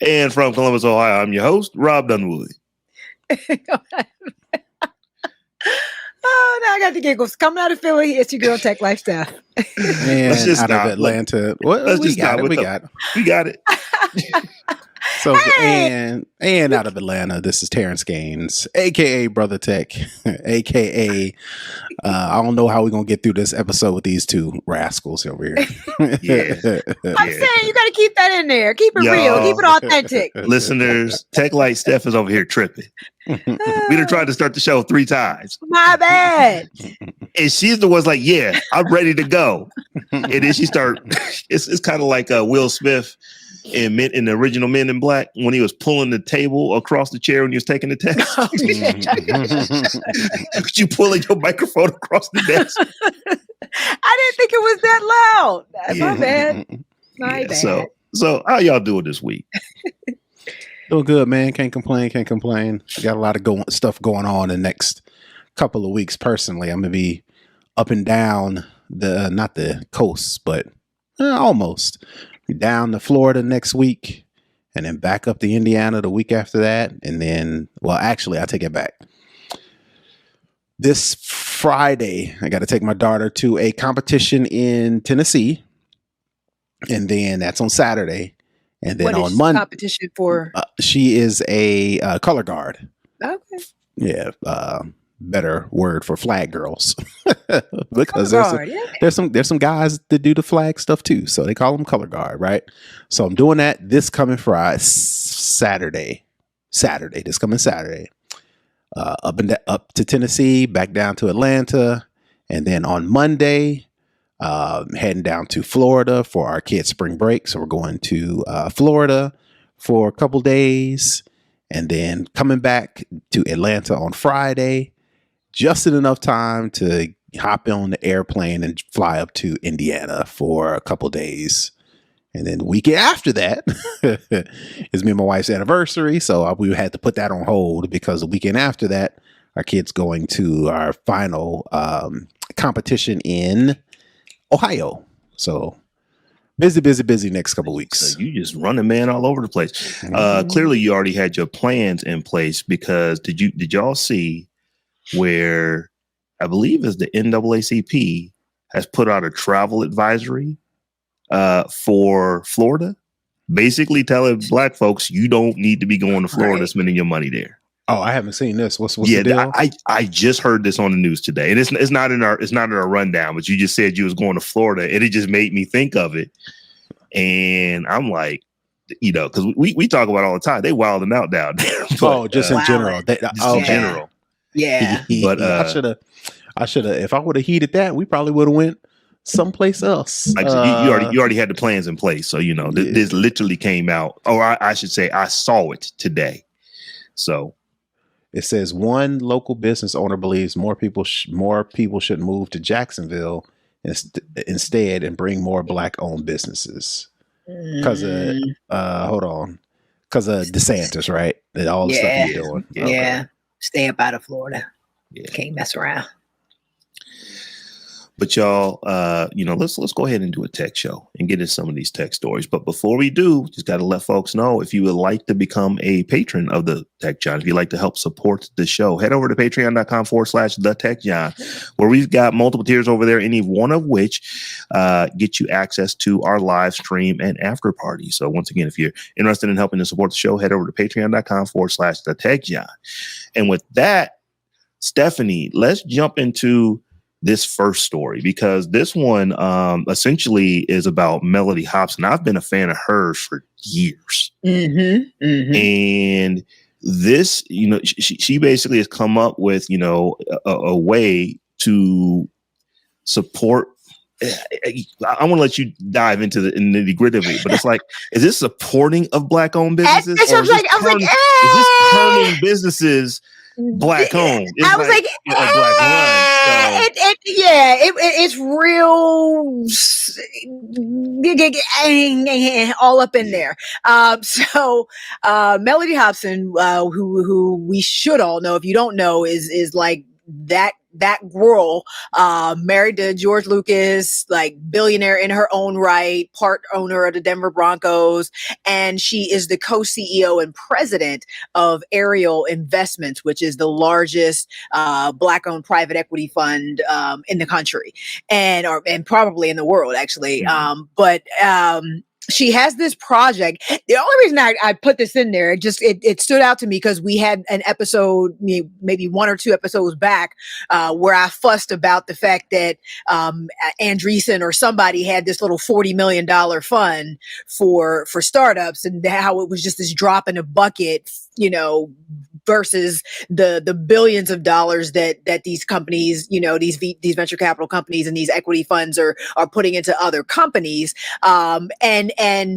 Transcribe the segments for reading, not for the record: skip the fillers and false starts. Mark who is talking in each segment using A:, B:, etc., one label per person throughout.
A: And from Columbus, Ohio, I'm your host, Robb Dunewood.
B: Oh, now I got the giggles. Coming out of Philly, it's your girl Tech Lifestyle.
C: And out of Atlanta. We got it. So, hey. and out of Atlanta, this is Terrance Gaines, aka Brother Tech, aka I don't know how we're gonna get through this episode with these two rascals over here.
B: I'm saying you gotta keep that in there. Keep it real, keep it authentic.
A: Listeners, Tech Light Steph is over here tripping. We done tried to start the show 3 times.
B: My bad.
A: And she's the one's like, yeah, I'm ready to go. And then she it's kind of like Will Smith in the original Men in Black when he was pulling the table across the chair when he was taking the test. You pulling your microphone across the desk.
B: I didn't think it was that loud. My bad. My bad.
A: So how y'all doing this week?
C: Doing good, man. Can't complain. Got a lot of stuff going on the next couple of weeks. Personally, I'm gonna be up and down not the coast, but almost down to Florida next week, and then back up to Indiana the week after that, and then, well, actually, I take it back. This Friday, I got to take my daughter to a competition in Tennessee, and then that's on Saturday. And then on Monday,
B: competition for
C: she is a color guard.
B: Okay.
C: Yeah, better word for flag girls because there's some guys that do the flag stuff too, so they call them color guard, right? So I'm doing that this coming Friday, Saturday, this coming Saturday, up to Tennessee, back down to Atlanta, and then on Monday. Heading down to Florida for our kids' spring break. So we're going to Florida for a couple days and then coming back to Atlanta on Friday, just in enough time to hop on the airplane and fly up to Indiana for a couple days. And then the weekend after that is me and my wife's anniversary. So we had to put that on hold because the weekend after that, our kid's going to our final competition in Ohio. So busy next couple weeks.
A: So you just running, man, all over the place. Clearly you already had your plans in place because did y'all see where I believe is the NAACP has put out a travel advisory for Florida, basically telling Black folks you don't need to be going to Florida spending your money there.
C: Oh, I haven't seen this. What's the deal?
A: I just heard this on the news today, and it's not in our rundown. But you just said you was going to Florida, and it just made me think of it. And I'm like, because we talk about it all the time. They wilding out down there. But,
C: just in general.
A: In general.
B: Yeah.
A: But
C: I should have. If I would have heeded that, we probably would have went someplace else.
A: You already had the plans in place, so this literally came out, or I should say, I saw it today. So.
C: It says one local business owner believes more people should move to Jacksonville instead and bring more Black-owned businesses. Because of DeSantis, right? That all the stuff he's doing.
B: Yeah, okay. Stay up out of Florida. Yeah. Can't mess around.
A: But y'all, let's go ahead and do a tech show and get into some of these tech stories. But before we do, just got to let folks know, if you would like to become a patron of the Tech Jawn, if you'd like to help support the show, head over to patreon.com/the Tech Jawn, where we've got multiple tiers over there, any one of which get you access to our live stream and after party. So once again, if you're interested in helping to support the show, head over to patreon.com/the Tech Jawn. And with that, Stephanie, let's jump into this first story, because this one essentially is about Mellody Hobson. I've been a fan of hers for years. And this, she basically has come up with, a way to support. I want to let you dive into the nitty gritty of it, but it's like, is this supporting of Black-owned businesses?
B: Is
A: this turning businesses Black owned?
B: I was like,
A: Black run.
B: It's real all up in there. So Mellody Hobson, who we should all know, if you don't know, is like that that girl, married to George Lucas, like billionaire in her own right, part owner of the Denver Broncos. And she is the co-CEO and president of Ariel Investments, which is the largest Black-owned private equity fund in the country and probably in the world, actually. But she has this project. The only reason I put this in there, it stood out to me because we had an episode, maybe one or two episodes back, where I fussed about the fact that Andreessen or somebody had this little $40 million fund for startups, and how it was just this drop in a bucket, versus the billions of dollars that these companies, these venture capital companies and these equity funds are putting into other companies. And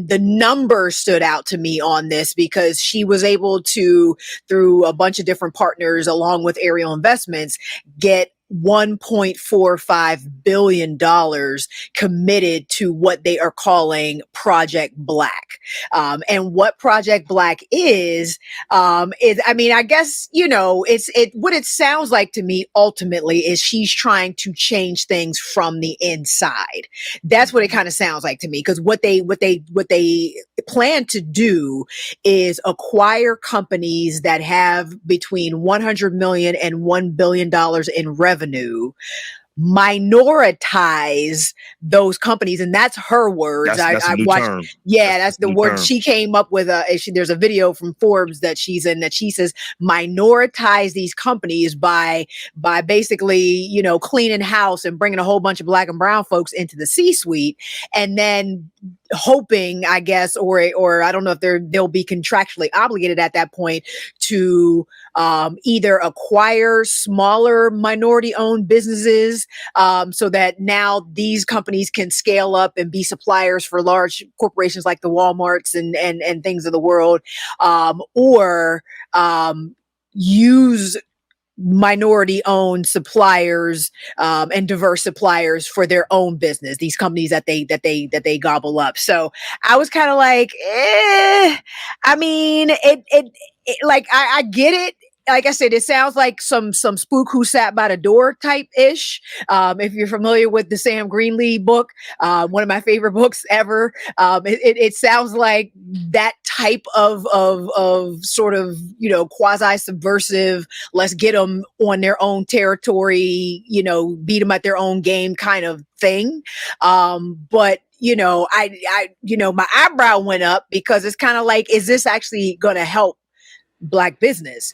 B: the number stood out to me on this because she was able to, through a bunch of different partners along with Ariel Investments, get $1.45 billion committed to what they are calling Project Black. And what Project Black is, I guess, what it sounds like to me ultimately is she's trying to change things from the inside. That's what it kind of sounds like to me. Because what they plan to do is acquire companies that have between 100 million and $1 billion in revenue, minoritize those companies. And that's her words.
A: That's a new term.
B: Yeah, that's the word she came up with. There's a video from Forbes that she's in that she says minoritize these companies by basically, cleaning house and bringing a whole bunch of Black and brown folks into the C-suite, and then hoping, I guess, or I don't know if they'll be contractually obligated at that point to either acquire smaller minority-owned businesses so that now these companies can scale up and be suppliers for large corporations like the Walmarts and things of the world, or use minority-owned suppliers and diverse suppliers for their own business. These companies that they gobble up. So I was kind of like, I get it. Like I said, it sounds like some spook who sat by the door type ish. If you're familiar with the Sam Greenlee book, one of my favorite books ever, it sounds like that type of sort of, quasi subversive, let's get them on their own territory, beat them at their own game kind of thing. But my eyebrow went up because it's kind of like, is this actually going to help Black business?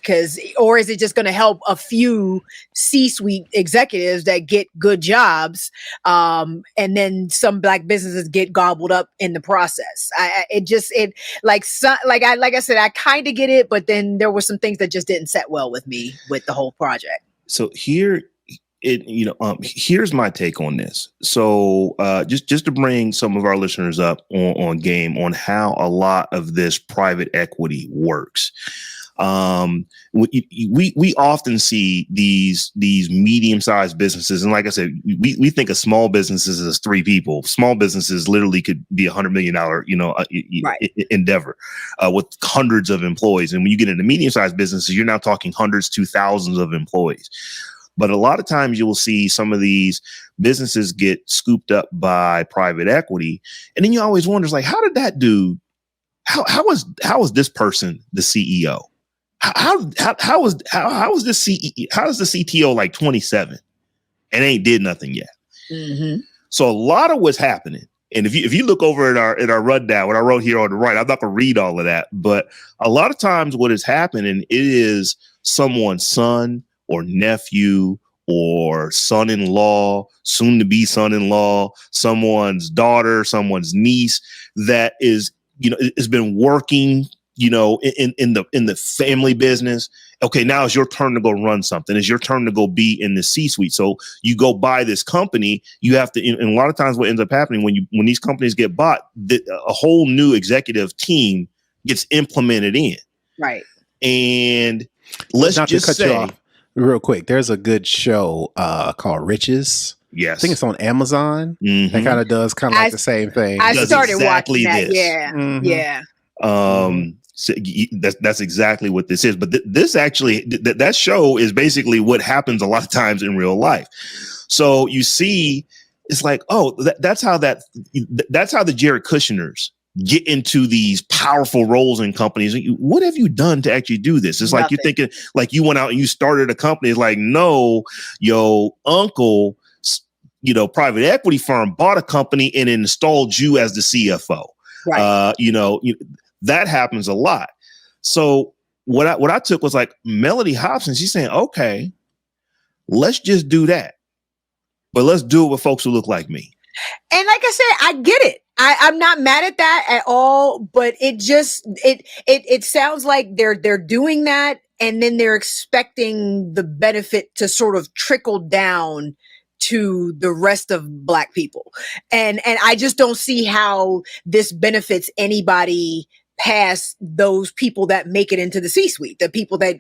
B: Or is it just going to help a few C-suite executives that get good jobs, and then some Black businesses get gobbled up in the process? Like I said, I kind of get it, but then there were some things that just didn't set well with me with the whole project.
A: So here's my take on this. So just to bring some of our listeners up on game on how a lot of this private equity works. We often see these medium-sized businesses, and like I said, we think of small businesses as 3 people. Small businesses literally could be $100 million, endeavor with hundreds of employees. And when you get into medium-sized businesses, you're now talking hundreds to thousands of employees. But a lot of times you will see some of these businesses get scooped up by private equity, and then you always wonder, like, how did that dude? How was this person the CEO? How was this CEO? How is the CTO like 27 and ain't did nothing yet? Mm-hmm. So a lot of what's happening, and if you look over at our rundown, what I wrote here on the right, I'm not gonna read all of that, but a lot of times what is happening, it is someone's son or nephew or son-in-law, soon to be son-in-law, someone's daughter, someone's niece that is, has been working, in the family business. Okay, now it's your turn to go run something. It's your turn to go be in the C-suite. So you go buy this company. You have to, and a lot of times what ends up happening when these companies get bought, a whole new executive team gets implemented in.
B: Right.
A: And let's
C: not
A: just say,
C: you off real quick, there's a good show called Riches.
A: Yes.
C: I think it's on Amazon. Mm-hmm. That kind of does like the same thing.
B: I started
A: exactly
B: watching that.
A: This.
B: Yeah.
C: Mm-hmm.
B: Yeah.
A: So that's exactly what this is. But this actually, that show is basically what happens a lot of times in real life. So you see, it's like, oh, that's how the Jared Kushners get into these powerful roles in companies. What have you done to actually do this? It's
B: Nothing.
A: like you're thinking like you went out and you started a company. It's like, no, your uncle, private equity firm bought a company and installed you as the CFO.
B: Right.
A: That happens a lot. So what I took was like Mellody Hobson. She's saying, okay, let's just do that, but let's do it with folks who look like me.
B: And like I said, I get it. I'm not mad at that at all, but it sounds like they're doing that, and then they're expecting the benefit to sort of trickle down to the rest of Black people. And I just don't see how this benefits anybody past those people that make it into the C-suite, the people that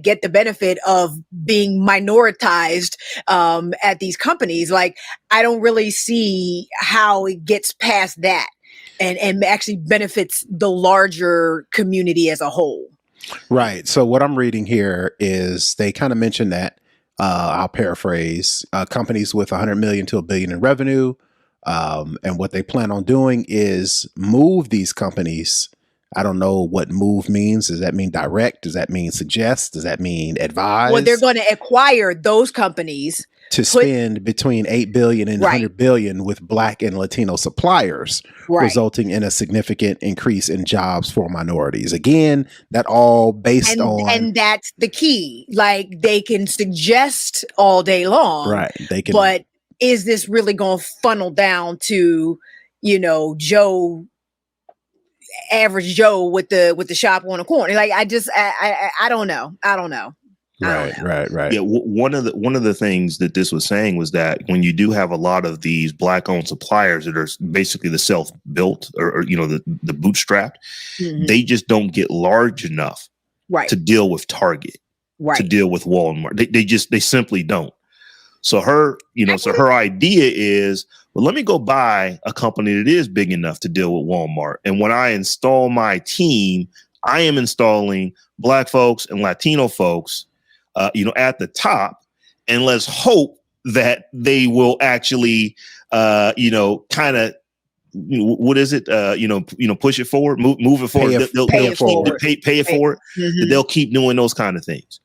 B: get the benefit of being minoritized at these companies. Like, I don't really see how it gets past that and actually benefits the larger community as a whole.
C: Right. So what I'm reading here is they kind of mentioned that, I'll paraphrase, companies with 100 million to $1 billion in revenue. And what they plan on doing is move these companies. I don't know what move means. Does that mean direct? Does that mean suggest? Does that mean advise?
B: Well, they're going to acquire those companies
C: to spend between 8 billion and 100 billion with Black and Latino suppliers, resulting in a significant increase in jobs for minorities. Again, that all based on,
B: and that's the key. Like, they can suggest all day long,
C: right? They can,
B: but is this really going to funnel down to, average Joe with the shop on the corner? Like, I don't know. Right.
A: Yeah, one of the things that this was saying was that when you do have a lot of these Black-owned suppliers that are basically the self-built or the bootstrapped, they just don't get large enough to deal with Target, to deal with Walmart. They simply don't. So her idea is, well, let me go buy a company that is big enough to deal with Walmart. And when I install my team, I am installing Black folks and Latino folks, at the top. And let's hope that they will actually, kind of, what is it? Push it forward, move it forward. Pay it forward. They'll keep doing those kind of things.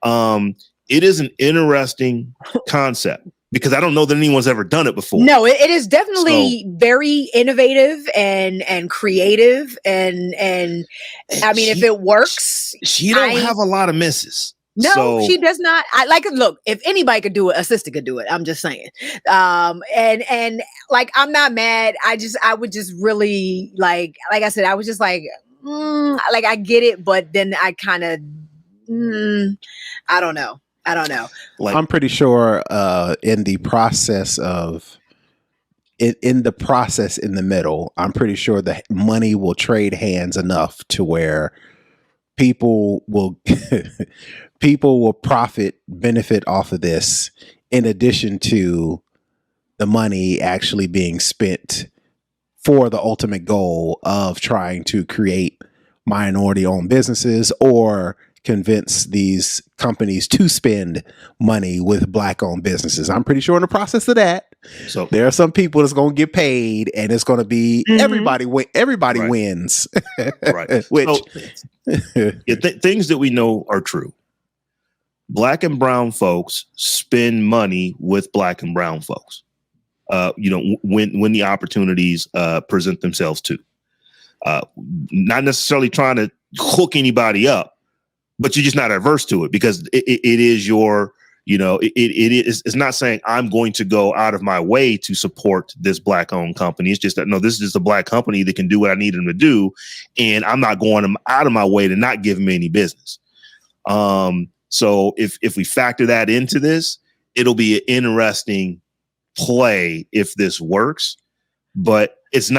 A: It is an interesting concept because I don't know that anyone's ever done it before.
B: No, it is definitely very innovative and creative. And I mean, if it works,
A: she don't have a lot of misses.
B: No, she does not. Look, if anybody could do it, a sister could do it. I'm just saying. And like, I'm not mad. I would just really like I said, I was just like, I get it. But then I kind of, I don't know.
C: Like, I'm pretty sure in the process in the middle, I'm pretty sure the money will trade hands enough to where people will benefit off of this, in addition to the money actually being spent for the ultimate goal of trying to create minority-owned businesses or convince these companies to spend money with Black-owned businesses. I'm pretty sure in the process of that, so there are some people that's going to get paid, and it's going to be everybody wins.
A: Right. Which things that we know are true. Black and brown folks spend money with Black and brown folks. When the opportunities present themselves to. Not necessarily trying to hook anybody up, but you're just not adverse to it because it is your, it's not saying I'm going to go out of my way to support this Black-owned company. It's just that, no, this is just a Black company that can do what I need them to do, and I'm not going out of my way to not give them any business. So if we factor that into this, it'll be an interesting play if this works, but this is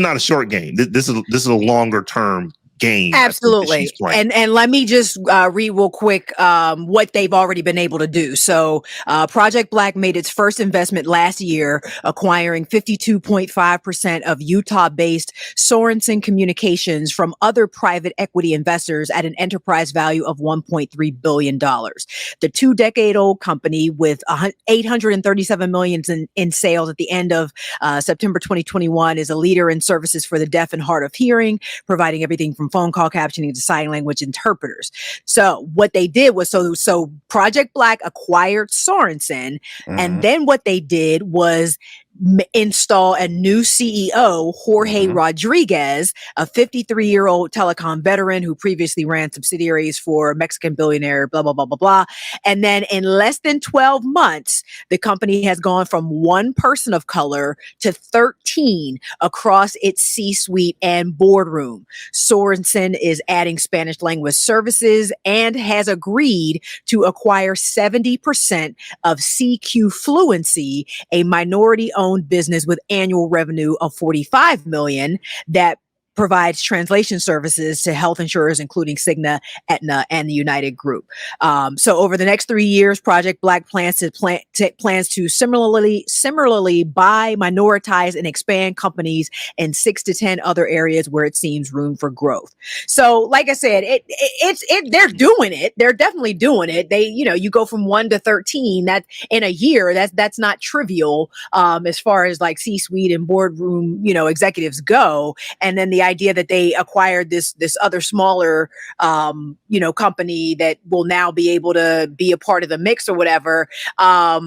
A: not a short game. This is a longer term game.
B: Absolutely. And let me just read real quick what they've already been able to do. So Project Black made its first investment last year, acquiring 52.5% of Utah-based Sorensen Communications from other private equity investors at an enterprise value of $1.3 billion. The 2-decade-old company with $837 million in sales at the end of September 2021 is a leader in services for the deaf and hard of hearing, providing everything from phone call captioning to sign language interpreters. So what they did was, so Project Black acquired Sorensen, and then what they did was install a new CEO, Jorge Rodriguez, a 53-year-old telecom veteran who previously ran subsidiaries for Mexican billionaire, blah, blah, blah, blah, blah. And then in less than 12 months, the company has gone from one person of color to 13 across its C-suite and boardroom. Sorensen is adding Spanish language services and has agreed to acquire 70% of CQ Fluency, a minority-owned business with annual revenue of $45 million that provides translation services to health insurers, including Cigna, Aetna, and the United Group. So over the next 3 years, Project Black plans to similarly buy, minoritize, and expand companies in 6 to 10 other areas where it seems room for growth. So, like I said, they're doing it. They're definitely doing it. They, you go from 1 to 13. That in a year, that's not trivial as far as like C-suite and boardroom, executives go. And then the idea that they acquired this other smaller, company that will now be able to be a part of the mix or whatever. I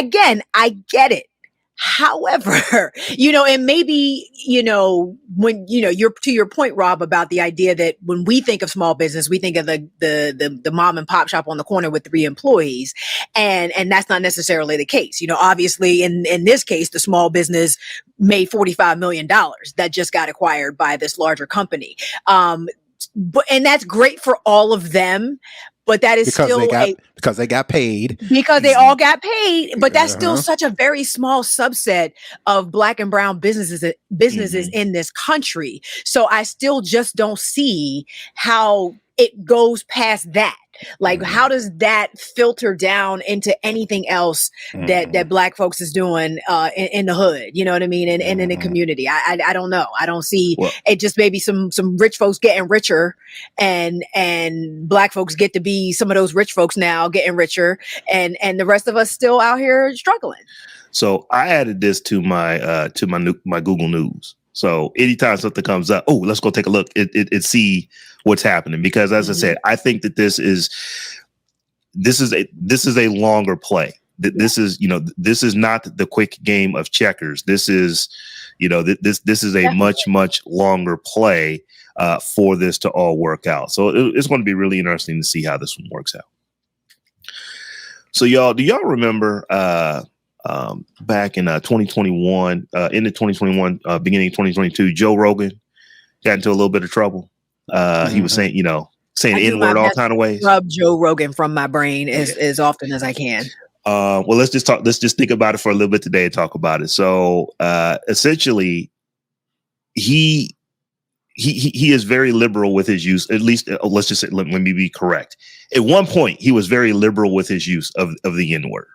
B: get it. However, and maybe, when, you're to your point, Rob, about the idea that when we think of small business, we think of the mom and pop shop on the corner with 3 employees. And that's not necessarily the case. Obviously in this case, the small business made $45 million that just got acquired by this larger company. And that's great for all of them. But that is because
C: they got paid.
B: Because they all got paid, but that's still such a very small subset of Black and brown businesses in this country. So I still just don't see how it goes past that. Like, how does that filter down into anything else that Black folks is doing in the hood? You know what I mean? And in the community. I don't know. I don't see it. Just maybe some rich folks getting richer, and Black folks get to be some of those rich folks now getting richer, and the rest of us still out here struggling.
A: So I added this to my my Google News. So anytime something comes up, let's go take a look and see what's happening. Because as I said, I think that this is a longer play. This is, this is not the quick game of checkers. This is, this is a much longer play for this to all work out. So it's going to be really interesting to see how this one works out. So do y'all remember back in 2021, end of 2021, beginning of 2022, Joe Rogan got into a little bit of trouble. He was saying, saying the N-word all kind of ways.
B: Rub Joe Rogan from my brain as often as I can.
A: Well, let's just think about it for a little bit today and talk about it. So essentially, he is very liberal with his use. At least, let's just say, let me be correct. At one point, he was very liberal with his use of the N-word.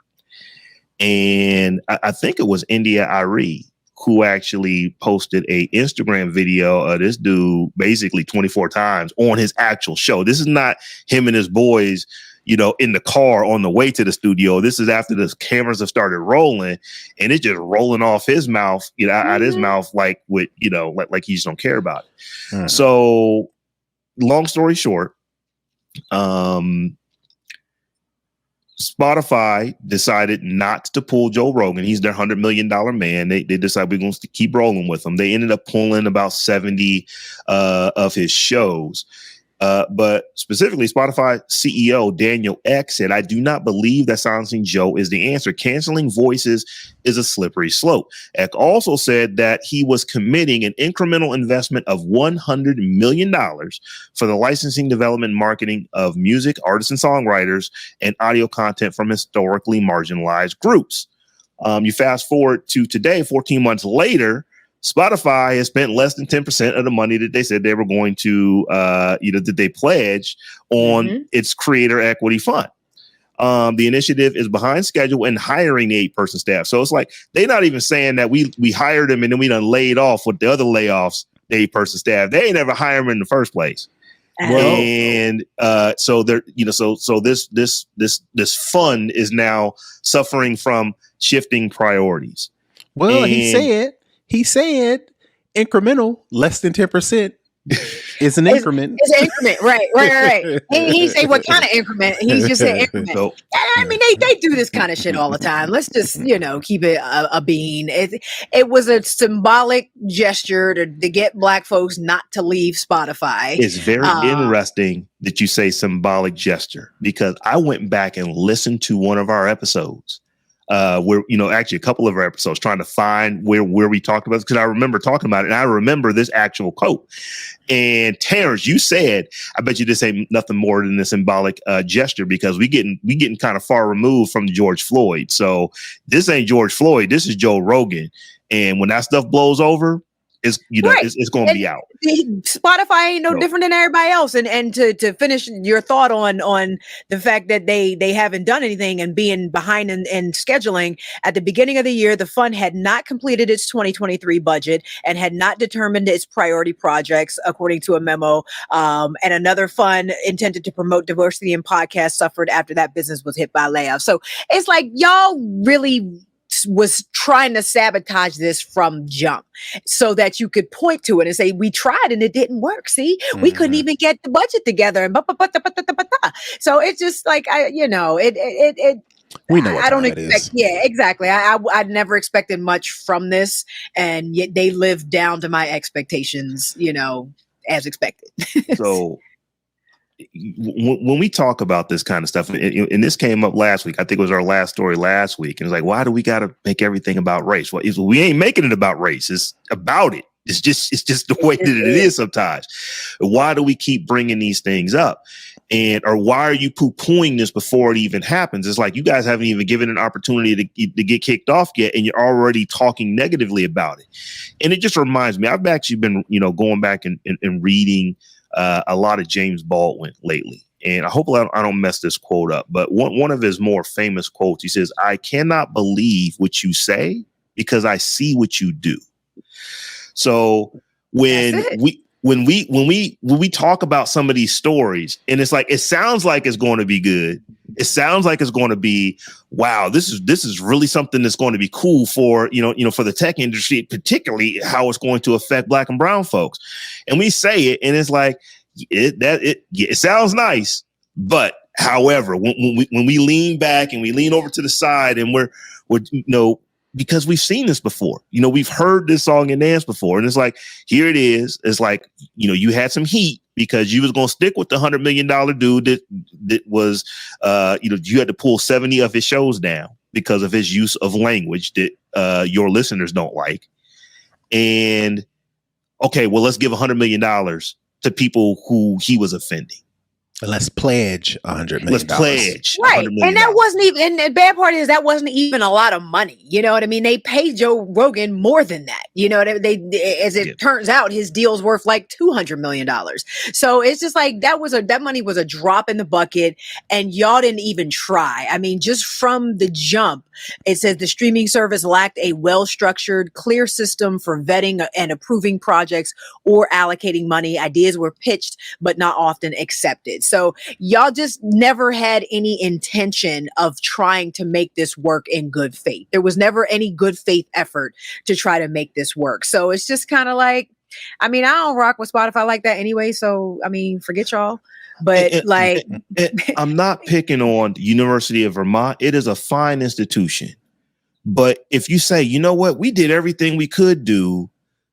A: And I think it was India Arie who actually posted a Instagram video of this dude basically 24 times on his actual show. This is not him and his boys, in the car on the way to the studio. This is after the cameras have started rolling, and it's just rolling off his mouth, out his mouth, like with, like he just don't care about it. So long story short, Spotify decided not to pull Joe Rogan. He's their $100 million man. They decided we're going to keep rolling with him. They ended up pulling about 70 of his shows. But specifically, Spotify CEO Daniel Ek said, "I do not believe that silencing Joe is the answer. Canceling voices is a slippery slope." Ek also said that he was committing an incremental investment of $100 million for the licensing, development, marketing of music, artists and songwriters, and audio content from historically marginalized groups. You fast forward to today, 14 months later, Spotify has spent less than 10% of the money that they said they were going to, that they pledged on its creator equity fund. The initiative is behind schedule and hiring the 8-person staff. So it's like they're not even saying that we hired them and then we done laid off with the other layoffs, the 8-person staff. They ain't ever hired them in the first place. And so they're, so this fund is now suffering from shifting priorities.
C: Well, he said incremental, less than 10%. It's an increment.
B: It's an increment, right. He say what kind of increment? He just said increment. So, I mean, they do this kind of shit all the time. Let's just keep it a bean. It was a symbolic gesture to get Black folks not to leave Spotify.
A: It's very interesting that you say symbolic gesture, because I went back and listened to one of our episodes. Where actually a couple of our episodes, trying to find where we talked about it, because I remember talking about it, and I remember this actual quote. And Terrance, you said, I bet you this ain't nothing more than a symbolic gesture, because we getting kind of far removed from George Floyd. So this ain't George Floyd, this is Joe Rogan. And when that stuff blows over, it's going to be out.
B: Spotify ain't no different than everybody else. And to finish your thought on the fact that they haven't done anything and being behind in scheduling, at the beginning of the year, the fund had not completed its 2023 budget and had not determined its priority projects, according to a memo. And another fund intended to promote diversity in podcasts suffered after that business was hit by layoffs. So it's like y'all really was trying to sabotage this from jump so that you could point to it and say, we tried and it didn't work. See, we couldn't even get the budget together. And so it's just like, we know what
C: I don't expect.
B: Yeah, exactly. I never expected much from this, and yet they lived down to my expectations, as expected.
A: So when we talk about this kind of stuff, and this came up last week, I think it was our last story last week. And it's like, why do we got to make everything about race? Well, we ain't making it about race. It's about it. It's just the way that it is sometimes. Why do we keep bringing these things up? Or why are you poo-pooing this before it even happens? It's like you guys haven't even given an opportunity to get kicked off yet, and you're already talking negatively about it. And it just reminds me, I've actually been, going back and reading a lot of James Baldwin lately. And I hope I don't mess this quote up, but one of his more famous quotes, he says, "I cannot believe what you say because I see what you do." So when we talk about some of these stories, and it's like, it sounds like it's going to be good. It sounds like it's going to be, wow, this is really something that's going to be cool for, for the tech industry, particularly how it's going to affect Black and brown folks. And we say it, and it's like, it sounds nice, but however, when we lean back and we lean over to the side, and we're because we've seen this before, we've heard this song and dance before, and it's like, here it is. It's like, you had some heat because you was going to stick with the $100 million dude that was, you had to pull 70 of his shows down because of his use of language that your listeners don't like. And okay, well, let's give $100 million to people who he was offending.
C: Let's pledge $100 million.
A: Let's pledge.
B: Right. And that wasn't even, and the bad part is that wasn't even a lot of money. You know what I mean? They paid Joe Rogan more than that. As it turns out, his deal's worth like $200 million. So it's just like, that money was a drop in the bucket, and y'all didn't even try. I mean, just from the jump, it says the streaming service lacked a well-structured, clear system for vetting and approving projects or allocating money. Ideas were pitched, but not often accepted. So y'all just never had any intention of trying to make this work in good faith. There was never any good faith effort to try to make this work. So it's just kind of like, I mean, I don't rock with Spotify like that anyway. So, I mean, forget y'all. But
A: I'm not picking on the University of Vermont. It is a fine institution. But if you say, you know what, we did everything we could do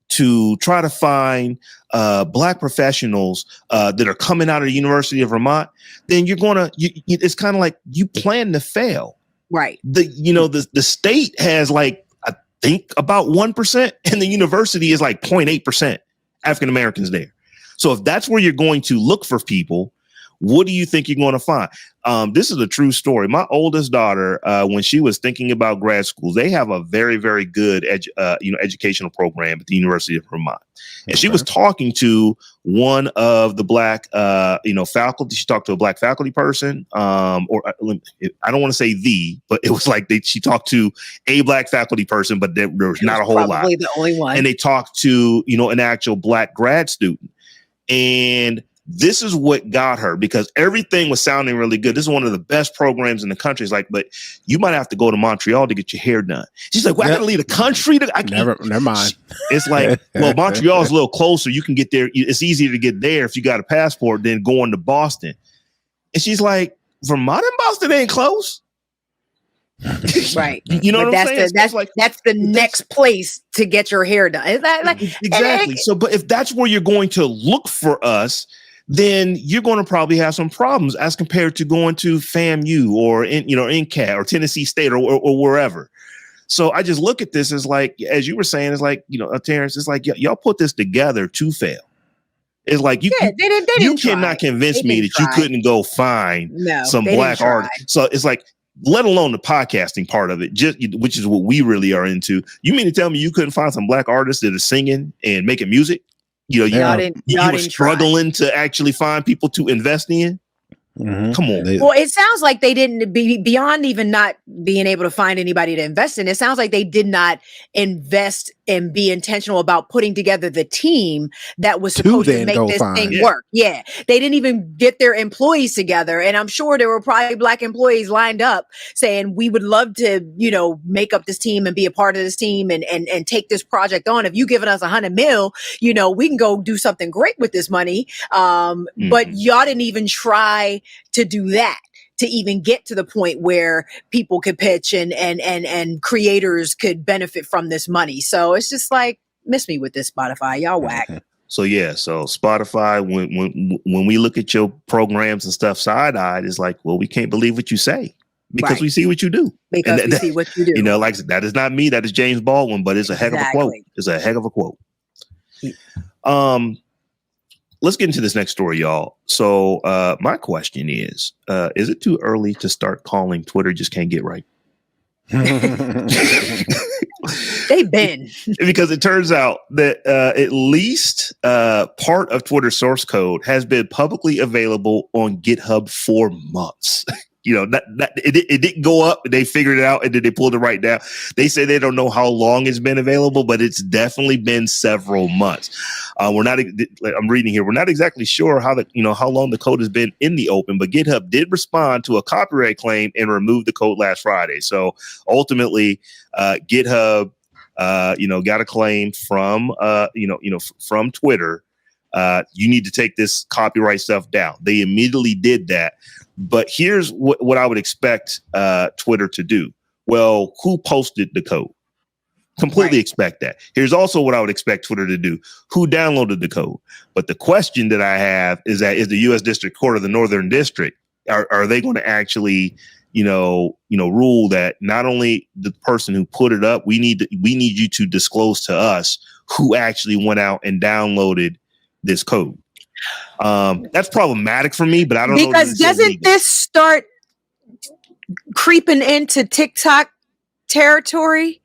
A: to try to find Black professionals that are coming out of the University of Vermont, then it's kind of like you plan to fail.
B: Right.
A: The state has like, I think about 1%, and the university is like 0.8% African Americans there. So if that's where you're going to look for people, What do you think you're going to find? This is a true story. My oldest daughter, when she was thinking about grad schools, they have a very, very good educational program at the University of Vermont. And she was talking to one of the black, faculty. She talked to a black faculty person, or I don't want to say but it was like she talked to a black faculty person, but there was not a whole lot.
B: Probably the only one.
A: And they talked to, an actual black grad student. And this is what got her, because everything was sounding really good. This is one of the best programs in the country. It's like, but you might have to go to Montreal to get your hair done. She's like, well, I got to leave the country.
C: Never mind.
A: It's like, well, Montreal is a little closer. You can get there. It's easier to get there if you got a passport than going to Boston. And she's like, Vermont and Boston ain't close.
B: Right.
A: You know what I'm saying?
B: That's the next place to get your hair done. Is that like
A: exactly? So, but if that's where you're going to look for us, then you're going to probably have some problems as compared to going to FAMU or NCAT or Tennessee State or wherever. So I just look at this as like, as you were saying, it's like, Terrance, it's like y'all put this together to fail. It's like you cannot convince me that you couldn't go find some black artists. So it's like, let alone the podcasting part of it, which is what we really are into. You mean to tell me you couldn't find some black artists that are singing and making music? You were struggling to actually find people to invest in. Mm-hmm. Come on.
B: Well, it sounds like they didn't beyond even not being able to find anybody to invest in. It sounds like they did not invest and be intentional about putting together the team that was supposed to make this thing work. Yeah. They didn't even get their employees together. And I'm sure there were probably black employees lined up saying, we would love to, make up this team and be a part of this team and take this project on. If you giving us $100 million, we can go do something great with this money. But y'all didn't even try to do that, to even get to the point where people could pitch and creators could benefit from this money. So it's just like, miss me with this Spotify. Y'all whack.
A: So Spotify, when we look at your programs and stuff side-eyed, it's like, well, we can't believe what you say because we see what you do.
B: Because we see what you do.
A: Like that is not me, that is James Baldwin, but it's a heck of a quote. It's a heck of a quote. Let's get into this next story, y'all. So my question is it too early to start calling Twitter just can't get right?
B: They've been. Because
A: it turns out that at least part of Twitter's source code has been publicly available on GitHub for months. It didn't go up. They figured it out and then they pulled it right down. They say they don't know how long it's been available, but it's definitely been several months. I'm reading here. We're not exactly sure how long the code has been in the open, but GitHub did respond to a copyright claim and removed the code last Friday. So ultimately, GitHub, got a claim from from Twitter. You need to take this copyright stuff down. They immediately did that. But here's what I would expect Twitter to do. Well, who posted the code? Completely expect that. Here's also what I would expect Twitter to do. Who downloaded the code? But the question that I have is the U.S. District Court of the Northern District, are they going to actually, rule that not only the person who put it up, we need you to disclose to us who actually went out and downloaded this code. That's problematic for me, but I don't know.
B: Because doesn't this start creeping into TikTok territory?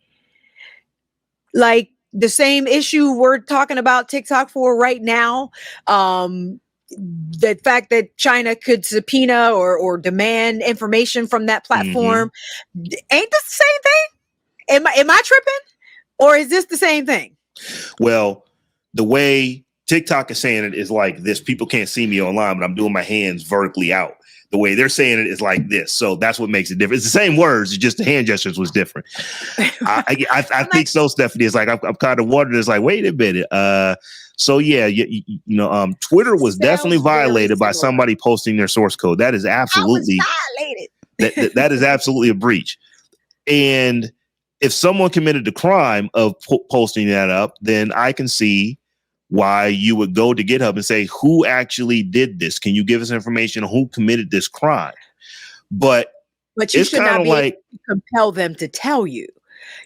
B: Like the same issue we're talking about TikTok for right now. The fact that China could subpoena or demand information from that platform. Ain't this the same thing? Am I tripping? Or is this the same thing?
A: Well, the way TikTok is saying it is like this. People can't see me online, but I'm doing my hands vertically out. The way they're saying it is like this. So that's what makes it different. It's the same words. It's just the hand gestures was different. I think so, Stephanie. It's like, I'm kind of wondering. It's like, wait a minute. So yeah, Twitter was definitely violated by somebody posting their source code. That is absolutely violated. That is absolutely a breach. And if someone committed the crime of posting that up, then I can see why you would go to GitHub and say, who actually did this? Can you give us information on who committed this crime? But
B: you should not be able to compel them to tell you.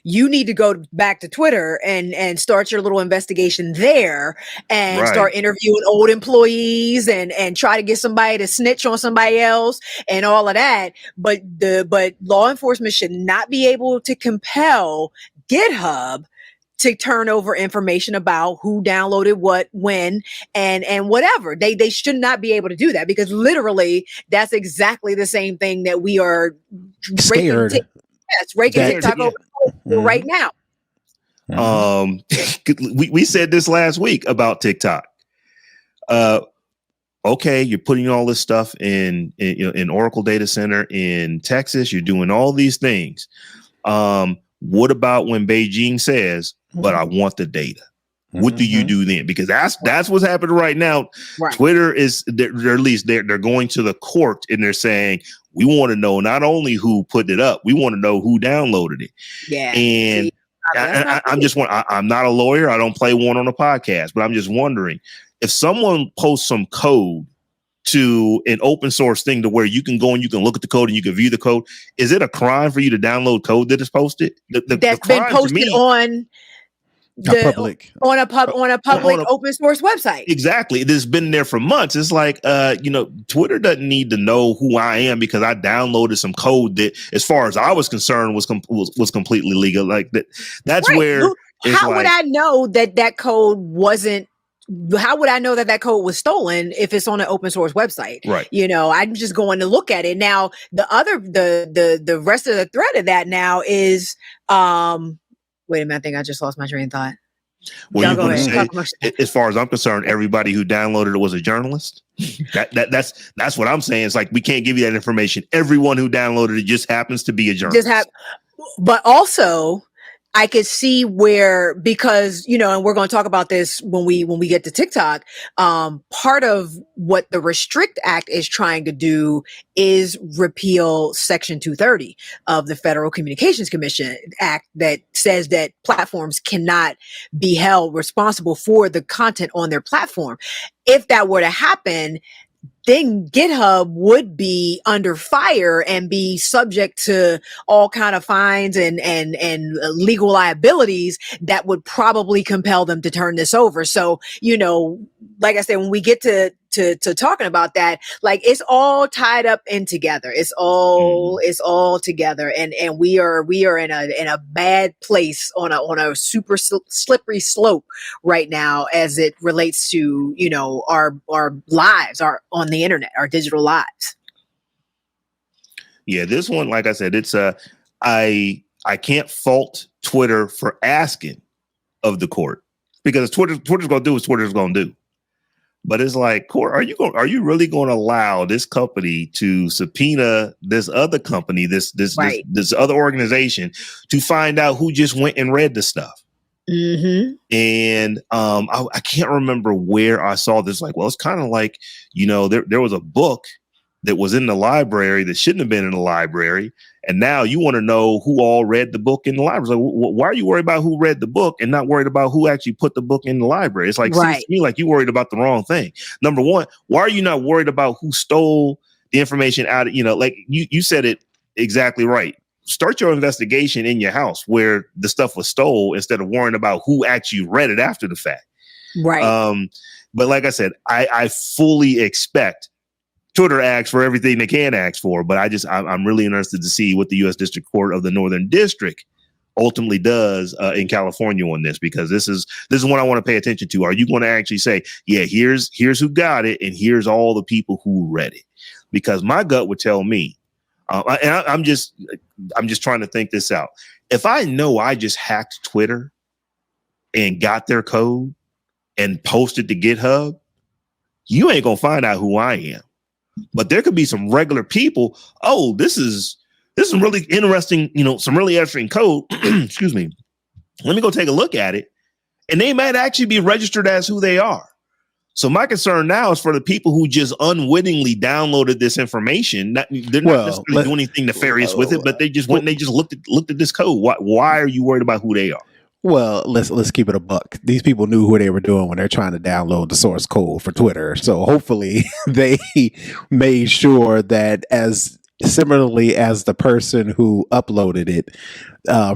B: you need to go back to Twitter and start your little investigation there and start interviewing old employees and try to get somebody to snitch on somebody else and all of that. But law enforcement should not be able to compel GitHub to turn over information about who downloaded what, when, and whatever. They should not be able to do that, because literally that's exactly the same thing that we are
C: scared.
B: Raking TikTok over right now.
A: We said this last week about TikTok. Okay, you're putting all this stuff in Oracle data center in Texas. You're doing all these things. What about when Beijing says, but I want the data? What do you do then? Because that's what's happening right now. Right. Twitter is they're going to the court and they're saying, we want to know not only who put it up, we want to know who downloaded it. Yeah. And I'm not a lawyer. I don't play one on a podcast, but I'm just wondering if someone posts some code to an open source thing to where you can go and you can look at the code and you can view the code. Is it a crime for you to download code that is posted?
B: That's been posted on a public open source website.
A: Exactly. This has been there for months. It's like, Twitter doesn't need to know who I am because I downloaded some code that, as far as I was concerned, was completely legal. Like that. That's right. Where.
B: How would I know that code wasn't? How would I know that code was stolen if it's on an open source website? Right. I'm just going to look at it. Now, the rest of the thread of that now is, wait a minute, I think I just lost my train of thought.
A: Well, you're going to say, as far as I'm concerned, everybody who downloaded it was a journalist. That's what I'm saying. It's like, we can't give you that information. Everyone who downloaded it just happens to be a journalist.
B: But also, I could see where, because, and we're going to talk about this when we get to TikTok. Part of what the Restrict Act is trying to do is repeal Section 230 of the Federal Communications Commission Act that says that platforms cannot be held responsible for the content on their platform. If that were to happen, then GitHub would be under fire and be subject to all kind of fines and legal liabilities that would probably compel them to turn this over. So, like I said, when we get to talking about that, like, it's all tied up in together. It's all together, and we are in a bad place on a super slippery slope right now as it relates to our lives, on the internet, our digital lives.
A: Yeah, this one, like I said, it's I can't fault Twitter for asking of the court, because Twitter's going to do what Twitter's going to do. But it's like, court, are you really going to allow this company to subpoena this other company, this other organization, to find out who just went and read the stuff? Mm-hmm. And I can't remember where I saw this. Like, well, it's kind of like, there was a book that was in the library that shouldn't have been in the library, and now you want to know who all read the book in the library. So why are you worried about who read the book and not worried about who actually put the book in the library? It's like, seems to me like you worried about the wrong thing. Number one, why are you not worried about who stole the information out of, like you said it exactly right. Start your investigation in your house where the stuff was stole, instead of worrying about who actually read it after the fact. Right. But like I said, I fully expect Twitter asks for everything they can ask for, but I'm really interested to see what the U.S. District Court of the Northern District ultimately does in California on this, because this is what I want to pay attention to. Are you going to actually say, yeah, here's who got it, and here's all the people who read it? Because my gut would tell me, and I'm just trying to think this out. If I know I just hacked Twitter and got their code and posted to GitHub, you ain't gonna find out who I am. But there could be some regular people. Oh, this is really interesting, some really interesting code. Excuse me. Let me go take a look at it. And they might actually be registered as who they are. So my concern now is for the people who just unwittingly downloaded this information. They're not necessarily doing anything nefarious with it, but they just went and they just looked at this code. Why are you worried about who they are?
C: Well, let's keep it a buck. These people knew who they were doing when they're trying to download the source code for Twitter. So hopefully they made sure that as similarly as the person who uploaded it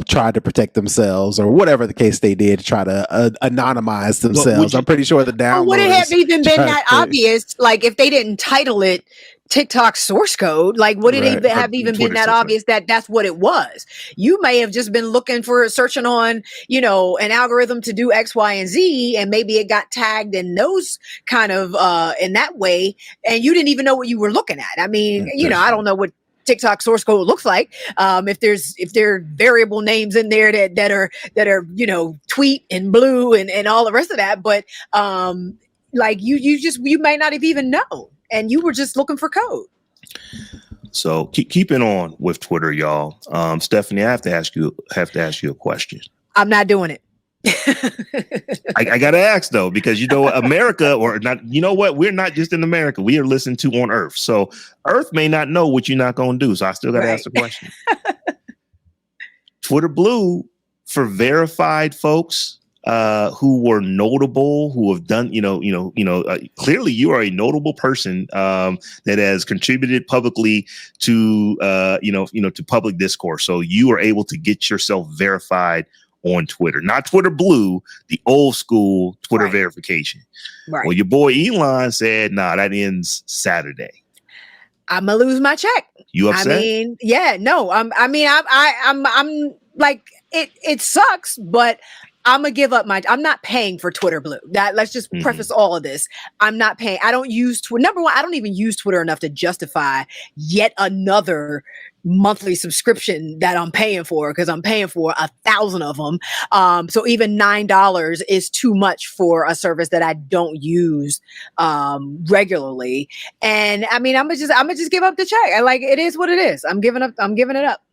C: tried to protect themselves or whatever the case they did to try to anonymize themselves. I'm pretty sure the downloaders
B: would it have even been that obvious? Like if they didn't title it TikTok source code, like would it even have even been that obvious that that's what it was? You may have just been looking for searching on, an algorithm to do X, Y, and Z, and maybe it got tagged in those kind of in that way, and you didn't even know what you were looking at. I mean, I don't know what TikTok source code looks like. If there are variable names in there that are tweet and blue and all the rest of that, but like you might not have even known, and you were just looking for code.
A: So keeping on with Twitter, y'all. Stephanie, I have to ask you a question.
B: I'm not doing it.
A: I gotta ask though, because America, or not, we're not just in America, we are listened to on Earth. So Earth may not know what you're not gonna do. So I still gotta ask the question. Twitter Blue, for verified folks who were notable, who have done, clearly you are a notable person that has contributed publicly to to public discourse. So you are able to get yourself verified on Twitter, not Twitter Blue, the old school Twitter verification. Right. Well, your boy Elon said, "Nah, that ends Saturday.
B: I'm gonna lose my check."
A: You upset?
B: I mean, yeah, no. I'm like, it sucks, but I'm gonna give up I'm not paying for Twitter Blue. Let's just preface all of this. I'm not paying. I don't use Twitter. Number one, I don't even use Twitter enough to justify yet another monthly subscription that I'm paying for, because I'm paying for 1,000 of them. So even $9 is too much for a service that I don't use regularly. And I mean, I'm gonna just give up the check. Like, it is what it is. I'm giving it up.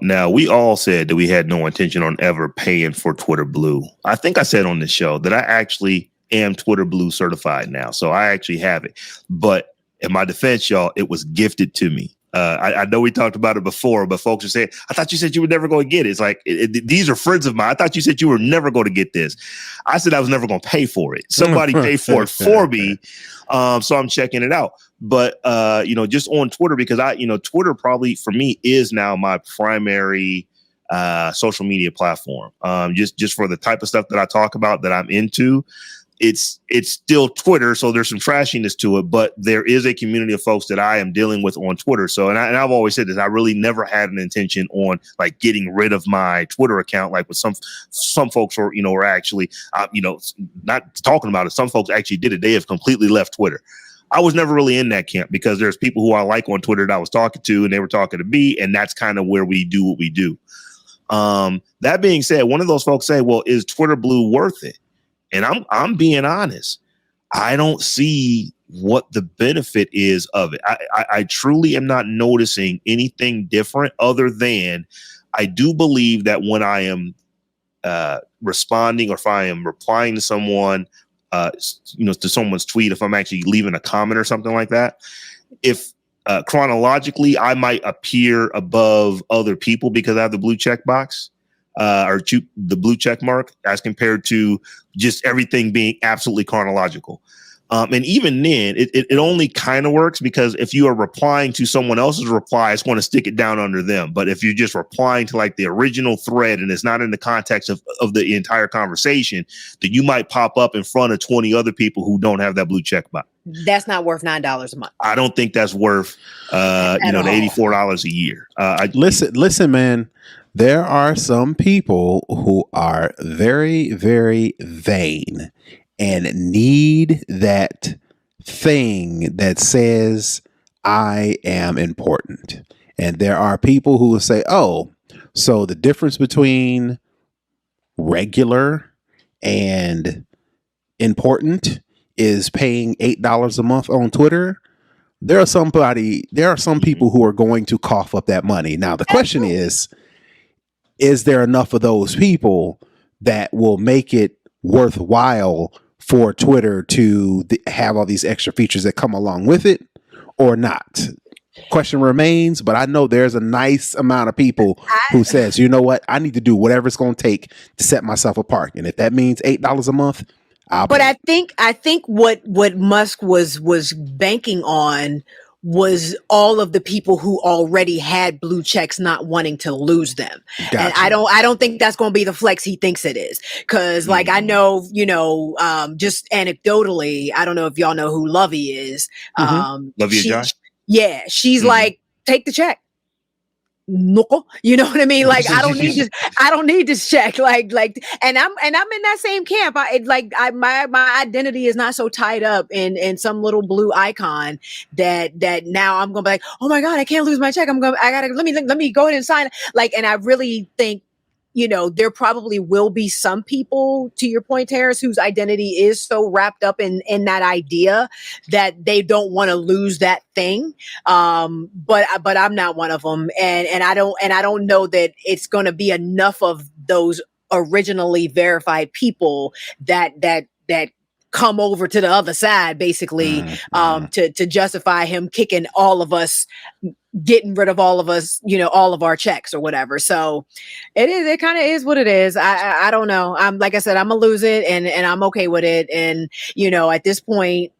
A: Now, we all said that we had no intention on ever paying for Twitter Blue. I think I said on this show that I actually am Twitter Blue certified now. So I actually have it. But in my defense, y'all, it was gifted to me. I know we talked about it before, but folks are saying, "I thought you said you were never going to get it." It's like, these are friends of mine. I thought you said you were never going to get this. I said I was never going to pay for it. Somebody paid for it for me. So I'm checking it out. But, just on Twitter, because Twitter probably for me is now my primary social media platform. Just for the type of stuff that I talk about that I'm into. It's still Twitter, so there's some trashiness to it, but there is a community of folks that I am dealing with on Twitter. So, and I've always said this, I really never had an intention on like getting rid of my Twitter account, like with some folks were actually, not talking about it. Some folks actually did it. They have completely left Twitter. I was never really in that camp, because there's people who I like on Twitter that I was talking to, and they were talking to me, and that's kind of where we do what we do. That being said, one of those folks say, "Well, is Twitter Blue worth it?" And I'm being honest. I don't see what the benefit is of it. I truly am not noticing anything different, other than I do believe that when I am responding, or if I am replying to someone, to someone's tweet, if I'm actually leaving a comment or something like that, if chronologically I might appear above other people because I have the blue check box. Or the blue check mark, as compared to just everything being absolutely chronological. And even then, it only kind of works, because if you are replying to someone else's reply, it's going to stick it down under them. But if you're just replying to like the original thread, and it's not in the context of the entire conversation, then you might pop up in front of 20 other people who don't have that blue check box.
B: That's not worth $9 a month.
A: I don't think that's worth the $84 a year.
C: Listen, man. There are some people who are very, very vain and need that thing that says, "I am important." And there are people who will say, "Oh, so the difference between regular and important is paying $8 a month on Twitter." There are some people who are going to cough up that money. Now, the question is there enough of those people that will make it worthwhile for Twitter to have all these extra features that come along with it, or not? Question remains, but I know there's a nice amount of people who says, "You know what? I need to do whatever it's going to take to set myself apart. And if that means $8 a month, I'll pay."
B: But I think what Musk was banking on was all of the people who already had blue checks not wanting to lose them.
C: Gotcha.
B: And I don't think that's going to be the flex he thinks it is. Cause like, I know, just anecdotally, I don't know if y'all know who Lovey is.
A: Lovey Josh?
B: Yeah. She's like, take the check. No, you know what I mean? Like, I don't need this check. Like, and I'm in that same camp. My identity is not so tied up in some little blue icon that now I'm going to be like, oh my God, I can't lose my check. Let me go ahead and sign. Like, and I really think, there probably will be some people, to your point, Terrance, whose identity is so wrapped up in that idea that they don't want to lose that thing. But I'm not one of them. And I don't know that it's going to be enough of those originally verified people that come over to the other side, basically, to justify him kicking all of us, getting rid of all of us, all of our checks or whatever. So it kind of is what it is. I don't know. Like I said, I'm gonna lose it and I'm okay with it. And, at this point,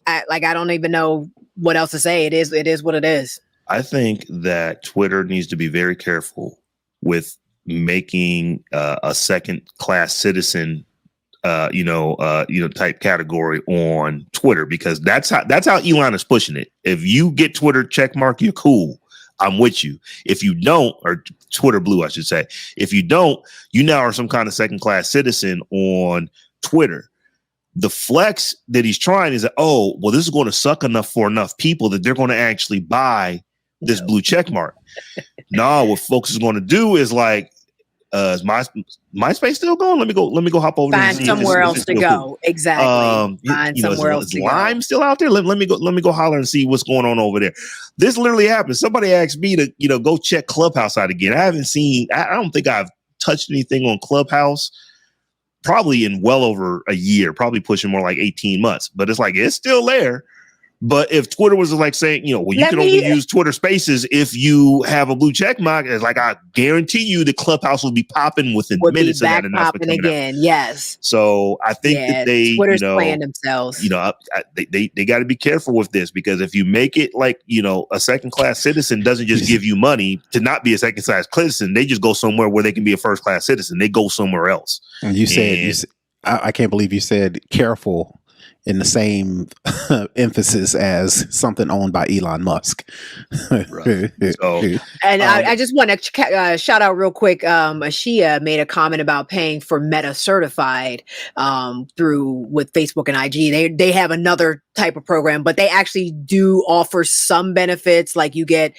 B: I don't even know what else to say. It is what it is.
A: I think that Twitter needs to be very careful with making a second class citizen type category on Twitter, because that's how Elon is pushing it. If you get Twitter check mark, you're cool. I'm with you. If you don't, or Twitter blue, I should say, if you don't, you now are some kind of second class citizen on Twitter. The flex that he's trying is that, this is going to suck enough for enough people that they're going to actually buy this blue check mark. No, what folks is going to do is like, is MySpace still going? Let me go hop over
B: find
A: there.
B: Somewhere else to go. Cool. Exactly. Find somewhere else to go. Is Lime still out there? Let me go holler and see what's going on over there. This literally happened. Somebody asked me to, go check Clubhouse out again. I don't think I've touched anything on Clubhouse probably in well over a year, probably pushing more like 18 months, but it's like, it's still there. But if Twitter was like saying, you can only use Twitter Spaces if you have a blue check mark, it's like, I guarantee you the Clubhouse will be popping within minutes of that announcement coming again.
A: Out.
B: Yes.
A: So I think that
B: Twitter's playing themselves.
A: They got to be careful with this, because if you make it like, a second class citizen doesn't just give you money to not be a second class citizen. They just go somewhere where they can be a first class citizen. They go somewhere else.
C: And you said, I can't believe you said careful in the same emphasis as something owned by Elon Musk.
B: I just want to shout out real quick. Ashia made a comment about paying for Meta certified with Facebook and IG. They have another type of program, but they actually do offer some benefits, like you get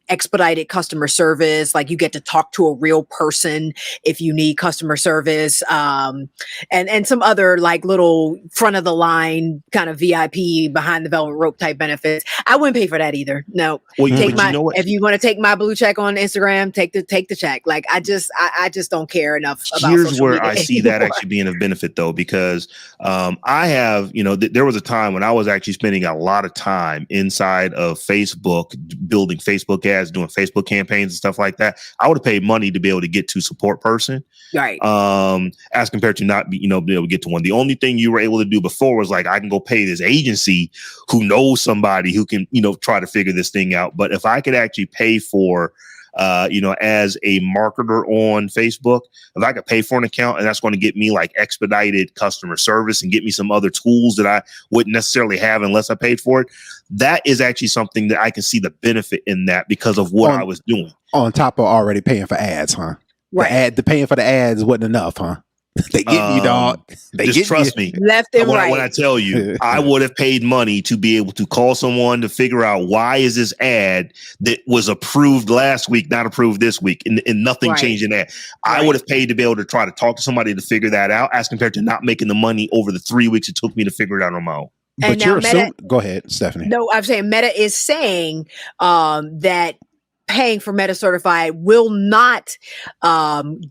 B: expedited customer service, like you get to talk to a real person if you need customer service, and some other like little front of the line kind of VIP behind the velvet rope type benefits. I wouldn't pay for that either. No.
A: Well,
B: if you want to take my blue check on Instagram, take the check. Like I just don't care enough about
A: Here's where I see
B: anymore.
A: that actually being a benefit though, because I have, there was a time when I was actually spending a lot of time inside of Facebook, building Facebook ads, doing Facebook campaigns and stuff like that. I would have paid money to be able to get to support person.
B: Right.
A: As compared to not be able to get to one. The only thing you were able to do before was like, I can go pay this agency who knows somebody who can, try to figure this thing out. But if I could actually pay for, as a marketer on Facebook, if I could pay for an account and that's going to get me like expedited customer service and get me some other tools that I wouldn't necessarily have unless I paid for it, that is actually something that I can see the benefit in that because of what I was doing.
C: On top of already paying for ads, huh?
B: Right.
C: The paying for the ads wasn't enough, huh? They get you, dog.
A: Just trust me.
B: Left and right.
A: When I tell you, I would have paid money to be able to call someone to figure out why is this ad that was approved last week not approved this week, and nothing changed in that. I would have paid to be able to try to talk to somebody to figure that out, as compared to not making the money over the 3 weeks it took me to figure it out on my own.
C: But you're assuming. Go ahead, Stephanie.
B: No, I'm saying Meta is saying that paying for Meta certified will not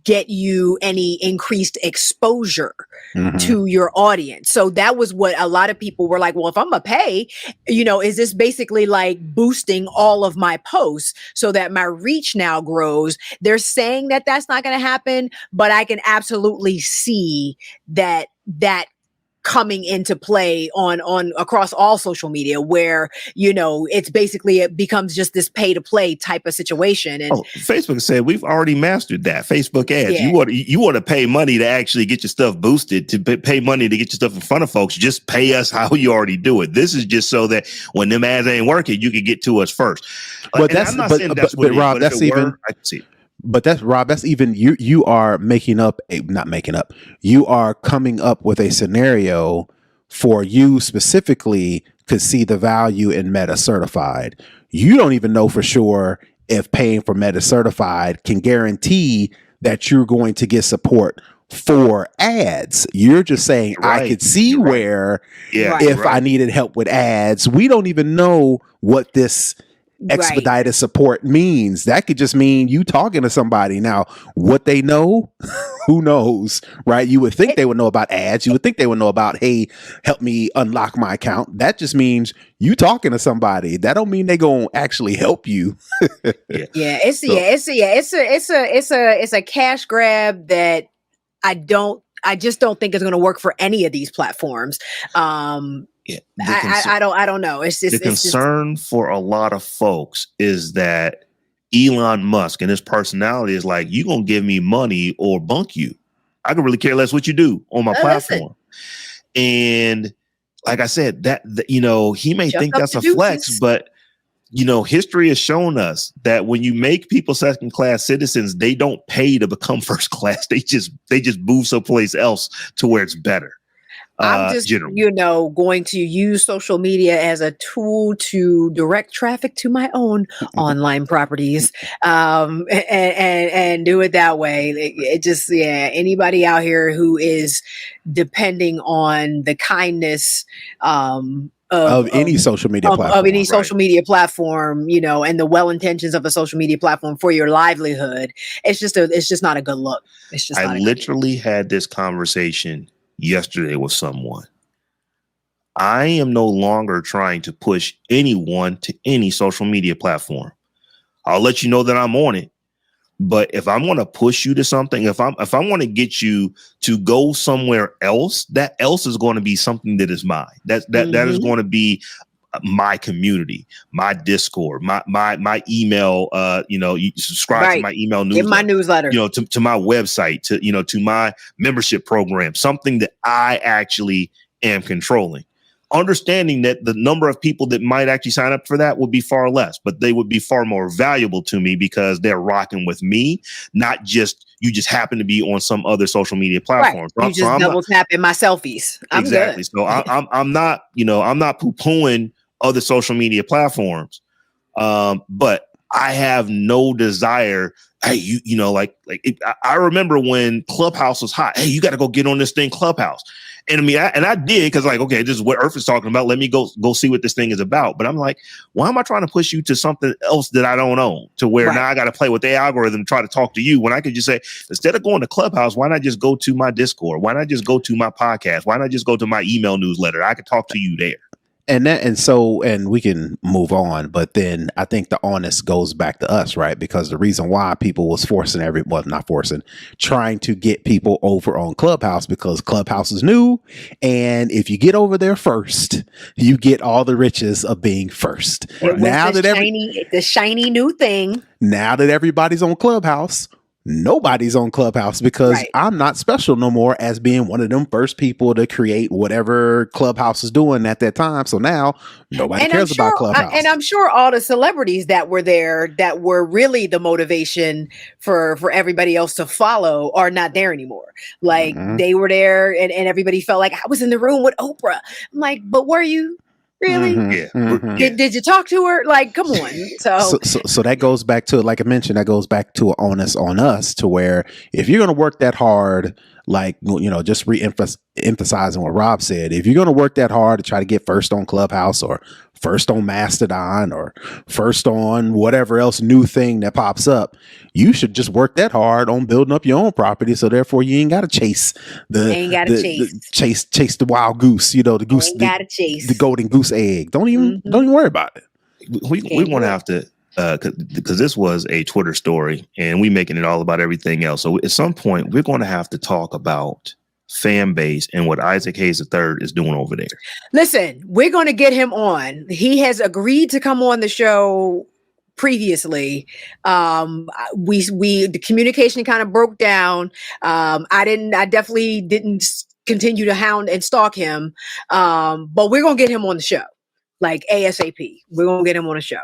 B: get you any increased exposure to your audience. So that was what a lot of people were like, well, if I'm gonna pay, is this basically like boosting all of my posts so that my reach now grows? They're saying that that's not going to happen, but I can absolutely see that coming into play on across all social media, where it's basically, it becomes just this pay to play type of situation. And
A: Facebook said we've already mastered that. Facebook ads.
B: Yeah.
A: You want to pay money to actually get your stuff boosted, to pay money to get your stuff in front of folks. Just pay us how you already do it. This is just so that when them ads ain't working, you can get to us first.
C: But Rob, that's even.
A: I can see it.
C: But that's Rob. That's even you are not making up. You are coming up with a scenario for you specifically to see the value in Meta Certified. You don't even know for sure if paying for Meta Certified can guarantee that you're going to get support for ads. You're just saying, right. I could see where if I needed help with ads. We don't even know what this expedited support means. That could just mean you talking to somebody. Now, what they know, who knows, right? You would think they would know about ads. You would think they would know about, hey, help me unlock my account. That just means you talking to somebody. That don't mean they gonna actually help you.
B: It's a cash grab that I just don't think it's going to work for any of these platforms. I don't know. It's just
A: the concern for a lot of folks is that Elon Musk and his personality is like, you gonna give me money or bunk you. I can really care less what you do on my platform. And like I said, that he may think that's a flex, but history has shown us that when you make people second class citizens, they don't pay to become first class. They just move someplace else to where it's better.
B: I'm just, going to use social media as a tool to direct traffic to my own online properties, and do it that way. It just, anybody out here who is depending on the kindness, of any social media platform, social media platform, and the well intentions of a social media platform for your livelihood, it's just not a good look. It's just. I
A: literally had this conversation yesterday with someone. I am no longer trying to push anyone to any social media platform. I'll let you know that I'm on it. But if I'm going to push you to something, if I want to get you to go somewhere else, that else is going to be something that is mine. That is going to be my community, my Discord, my email. You subscribe to my email newsletter.
B: Get my newsletter.
A: To my website, to my membership program. Something that I actually am controlling. Understanding that the number of people that might actually sign up for that would be far less, but they would be far more valuable to me because they're rocking with me, not just you just happen to be on some other social media platform.
B: Right. You just double tapping my selfies. I'm
A: exactly.
B: Good.
A: So I'm not, I'm not poo-pooing other social media platforms, but I have no desire. Hey, I remember when Clubhouse was hot. Hey, you got to go get on this thing, Clubhouse. And I did because okay, this is what Earth is talking about. Let me go see what this thing is about. But I'm like, why am I trying to push you to something else that I don't own? To where now I got to play with the algorithm, try to talk to you when I could just say, instead of going to Clubhouse, why not just go to my Discord? Why not just go to my podcast? Why not just go to my email newsletter? I could talk to you there.
C: And we can move on, but then I think the onus goes back to us, right? Because the reason why people was trying to get people over on Clubhouse because Clubhouse is new. And if you get over there first, you get all the riches of being first.
B: Now that the shiny new thing.
C: Now that everybody's on Clubhouse, nobody's on Clubhouse because I'm not special no more as being one of them first people to create whatever Clubhouse is doing at that time. So now nobody cares about Clubhouse.
B: And I'm sure all the celebrities that were there that were really the motivation for everybody else to follow are not there anymore. Like they were there and everybody felt like I was in the room with Oprah. I'm like, but were you? Really? Did you talk to her? Like, come on. So
C: that goes back to, like I mentioned, that goes back to an onus on us to where if you're going to work that hard, like, just emphasizing what Rob said, if you're going to work that hard to try to get first on Clubhouse or first on Mastodon or first on whatever else new thing that pops up, you should just work that hard on building up your own property. So therefore you ain't got to chase chase the wild goose, the goose, the golden goose egg. Don't even worry about it.
A: We want to have to, because this was a Twitter story and we making it all about everything else. So at some point we're going to have to talk about fan base and what Isaac Hayes III is doing over there.
B: Listen, we're going to get him on. He has agreed to come on the show previously. The communication kind of broke down. I definitely didn't continue to hound and stalk him. But we're going to get him on the show, like ASAP. We're going to get him on the show.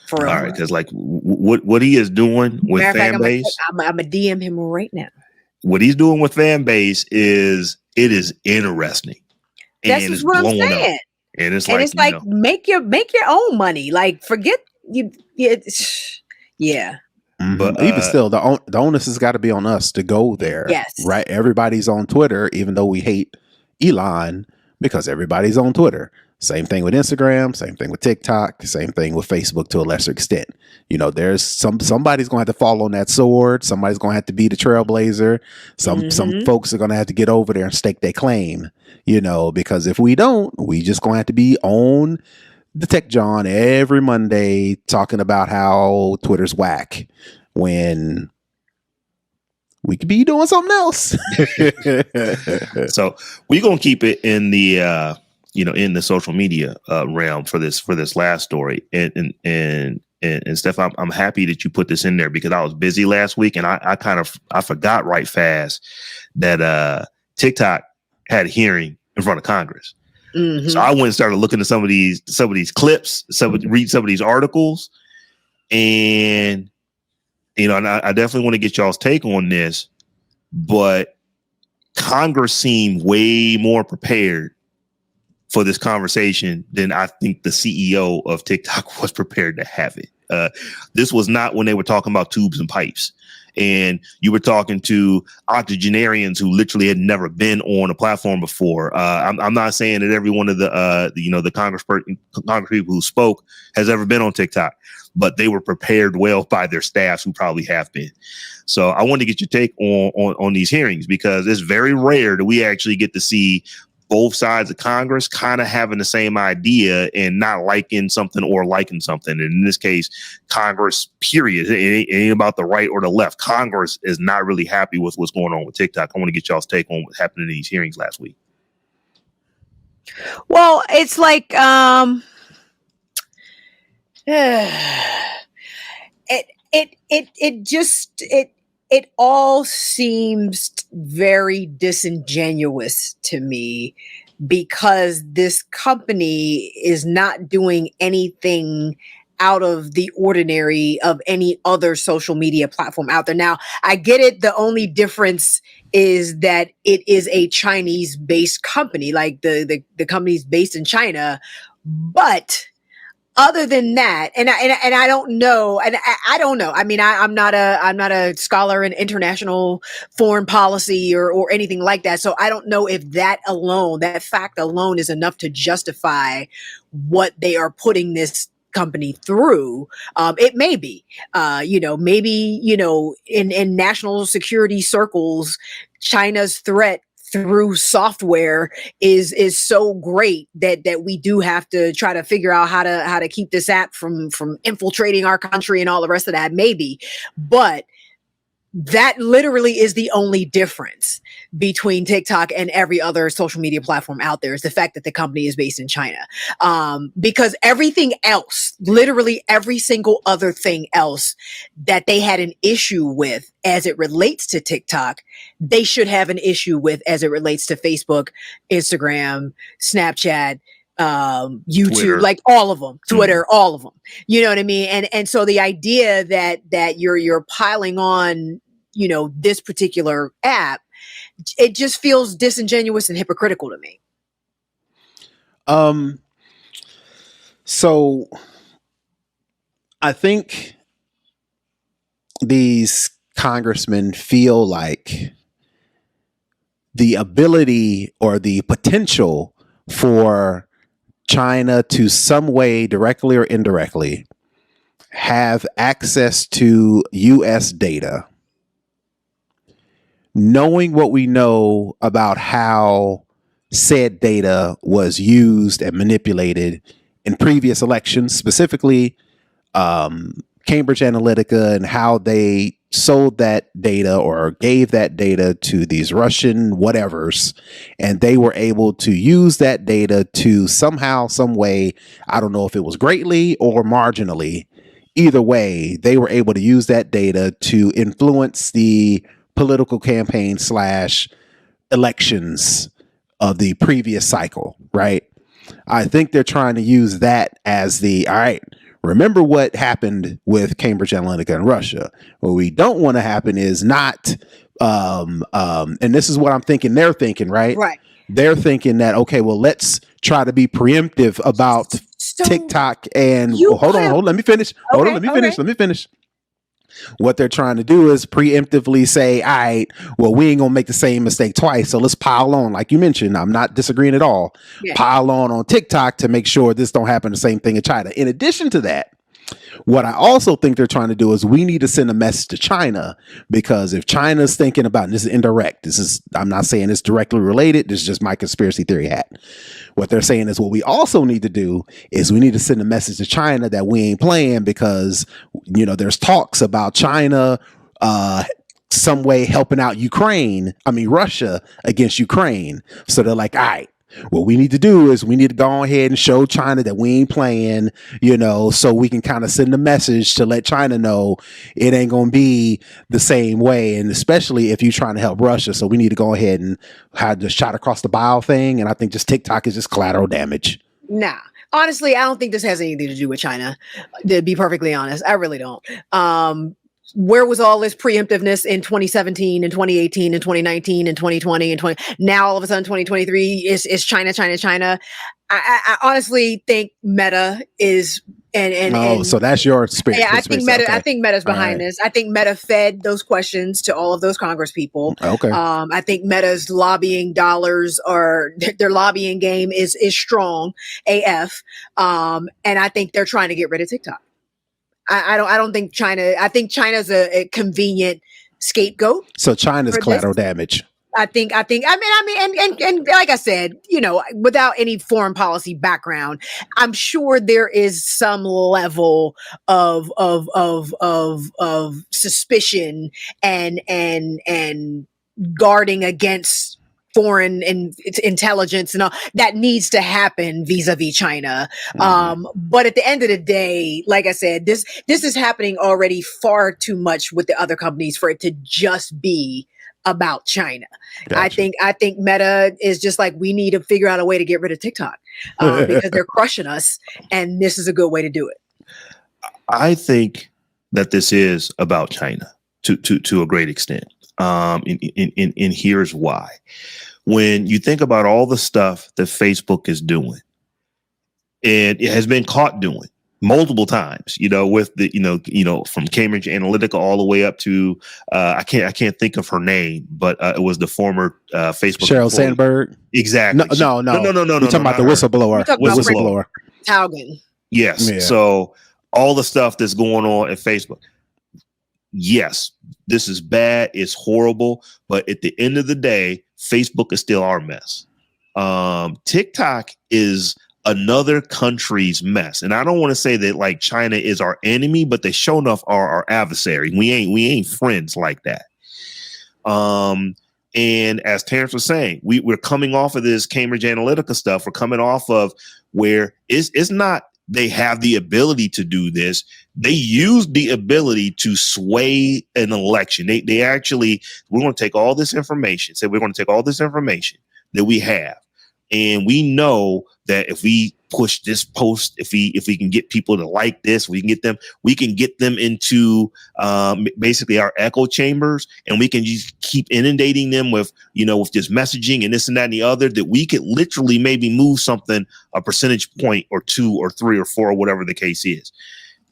B: For real.
A: All right. Cause like what he is doing with fan base.
B: I'm going to DM him right now.
A: What he's doing with fan base is interesting.
B: That's just what I'm saying.
A: Up. And it's
B: like make your own money. Like forget you. Yeah.
C: Mm-hmm. But even still, the onus has got to be on us to go there.
B: Yes.
C: Right. Everybody's on Twitter, even though we hate Elon, because everybody's on Twitter. Same thing with Instagram, same thing with TikTok, same thing with Facebook to a lesser extent. You know, there's somebody's going to have to fall on that sword. Somebody's going to have to be the trailblazer. Some folks are going to have to get over there and stake their claim, you know, because if we don't, we just going to have to be on the Tech Jawn every Monday talking about how Twitter's whack when we could be doing something else.
A: So we're going to keep it in the, in the social media realm for this last story. And Steph, I'm happy that you put this in there because I was busy last week and I forgot right fast that TikTok had a hearing in front of Congress. Mm-hmm. So I went and started looking at some of these clips, read some of these articles, and and I definitely want to get y'all's take on this, but Congress seemed way more prepared for this conversation than I think the CEO of TikTok was prepared to have it. This was not when they were talking about tubes and pipes. And you were talking to octogenarians who literally had never been on a platform before. I'm not saying that every one of the Congress people who spoke has ever been on TikTok, but they were prepared well by their staffs who probably have been. So I wanted to get your take on these hearings because it's very rare that we actually get to see both sides of Congress kind of having the same idea and not liking something or liking something. And in this case, Congress, period. It ain't about the right or the left. Congress is not really happy with what's going on with TikTok. I want to get y'all's take on what happened in these hearings last week.
B: Well, it's like it all seems very disingenuous to me because this company is not doing anything out of the ordinary of any other social media platform out there. Now, I get it. The only difference is that it is a Chinese-based company, like the company's based in China, but other than that, and I don't know, and I don't know. I mean, I'm not a scholar in international foreign policy or anything like that. So I don't know if that fact alone is enough to justify what they are putting this company through. It may be, maybe, in national security circles, China's threat through software is so great that we do have to try to figure out how to keep this app from infiltrating our country and all the rest of that, maybe. But that literally is the only difference between TikTok and every other social media platform out there, is the fact that the company is based in China. Because everything else, literally every single other thing else that they had an issue with as it relates to TikTok, they should have an issue with as it relates to Facebook, Instagram, Snapchat, YouTube, Twitter. Like all of them, Twitter, all of them. You know what I mean? And so the idea that you're piling on, this particular app, it just feels disingenuous and hypocritical to me.
C: So I think these congressmen feel like the ability or the potential for China to some way, directly or indirectly, have access to US data, knowing what we know about how said data was used and manipulated in previous elections, specifically Cambridge Analytica and how they sold that data or gave that data to these Russian whatevers, and they were able to use that data to somehow, some way, I don't know if it was greatly or marginally, either way, they were able to use that data to influence the political campaign / elections of the previous cycle, right? I think they're trying to use that as all right, remember what happened with Cambridge Analytica in Russia. What we don't want to happen is not, and this is what I'm thinking they're thinking, right?
B: Right.
C: They're thinking that, okay, well, let's try to be preemptive about TikTok and hold on, let me finish. Let me finish. What they're trying to do is preemptively say, all right, well, we ain't gonna make the same mistake twice, so let's pile on, like you mentioned. I'm not disagreeing at all. Yeah. Pile on TikTok to make sure this don't happen the same thing in China. In addition to that, what I also think they're trying to do is we need to send a message to China, because if China's thinking about, and this is indirect, I'm not saying it's directly related, this is just my conspiracy theory hat. What they're saying is what we also need to do is we need to send a message to China that we ain't playing, because, there's talks about China some way helping out Russia against Ukraine. So they're like, all right, what we need to do is we need to go ahead and show China that we ain't playing, so we can kind of send a message to let China know it ain't going to be the same way. And especially if you're trying to help Russia. So we need to go ahead and have the shot across the bow thing. And I think just TikTok is just collateral damage.
B: Nah, honestly, I don't think this has anything to do with China, to be perfectly honest. I really don't. Where was all this preemptiveness in 2017 and 2018 and 2019 and 2020 and 20? Now all of a sudden 2023 is China. I honestly think Meta is and
C: so that's your spirit.
B: Yeah, I think Meta. Okay. I think Meta's behind this. I think Meta fed those questions to all of those Congress people.
C: Okay.
B: I think Meta's lobbying dollars or their lobbying game is strong AF. And I think they're trying to get rid of TikTok. I don't think China. I think China's a convenient scapegoat.
C: So China's collateral damage.
B: I mean, and like I said, without any foreign policy background, I'm sure there is some level of suspicion and guarding against foreign intelligence and all that needs to happen vis-a-vis China. But at the end of the day, like I said, this is happening already far too much with the other companies for it to just be about China. Gotcha. I think Meta is just like, we need to figure out a way to get rid of TikTok because they're crushing us, and this is a good way to do it.
A: I think that this is about China to a great extent. And here's why. When you think about all the stuff that Facebook is doing, and it has been caught doing multiple times, with the, from Cambridge Analytica all the way up to, I can't think of her name, but it was the former Facebook
C: Sheryl
A: employee.
C: Sandberg.
A: Exactly.
C: No.
A: You're
C: talking about the whistleblower.
B: Whistleblower. Taugen.
A: Yes. Yeah. So all the stuff that's going on at Facebook. Yes, this is bad. It's horrible. But at the end of the day, Facebook is still our mess. TikTok is another country's mess. And I don't want to say that like China is our enemy, but they sure enough are our adversary. We ain't friends like that. And as Terrance was saying, we're coming off of this Cambridge Analytica stuff. We're coming off of where it's not they have the ability to do this. They use the ability to sway an election. They actually, we're going to take all this information. We're going to take all this information that we have. And we know that if we push this post, if we can get people to like this, we can get them into basically our echo chambers, and we can just keep inundating them with this messaging and this and that and the other, that we could literally maybe move something a percentage point or 2 or 3 or 4 or whatever the case is.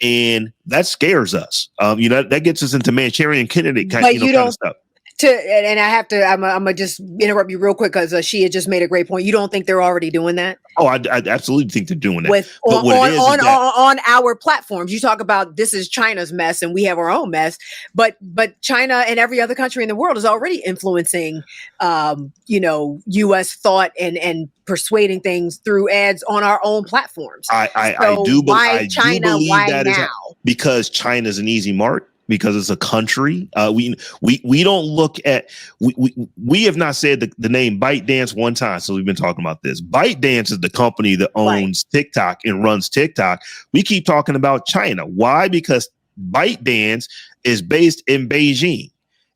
A: And that scares us. That gets us into Manchurian candidate kind of stuff.
B: And I have to, I'm gonna just interrupt you real quick because she had just made a great point. You don't think they're already doing that?
A: Oh, I absolutely think they're doing that.
B: On our platforms. You talk about this is China's mess and we have our own mess, but China and every other country in the world is already influencing, U.S. thought and persuading things through ads on our own platforms.
A: I do believe
B: why China? Why
A: that
B: now?
A: because China's an easy mark, because it's a country. We don't look at, we have not said the name ByteDance one time, so we've been talking about this. ByteDance is the company that owns TikTok and runs TikTok. We keep talking about China. Why? Because ByteDance is based in Beijing.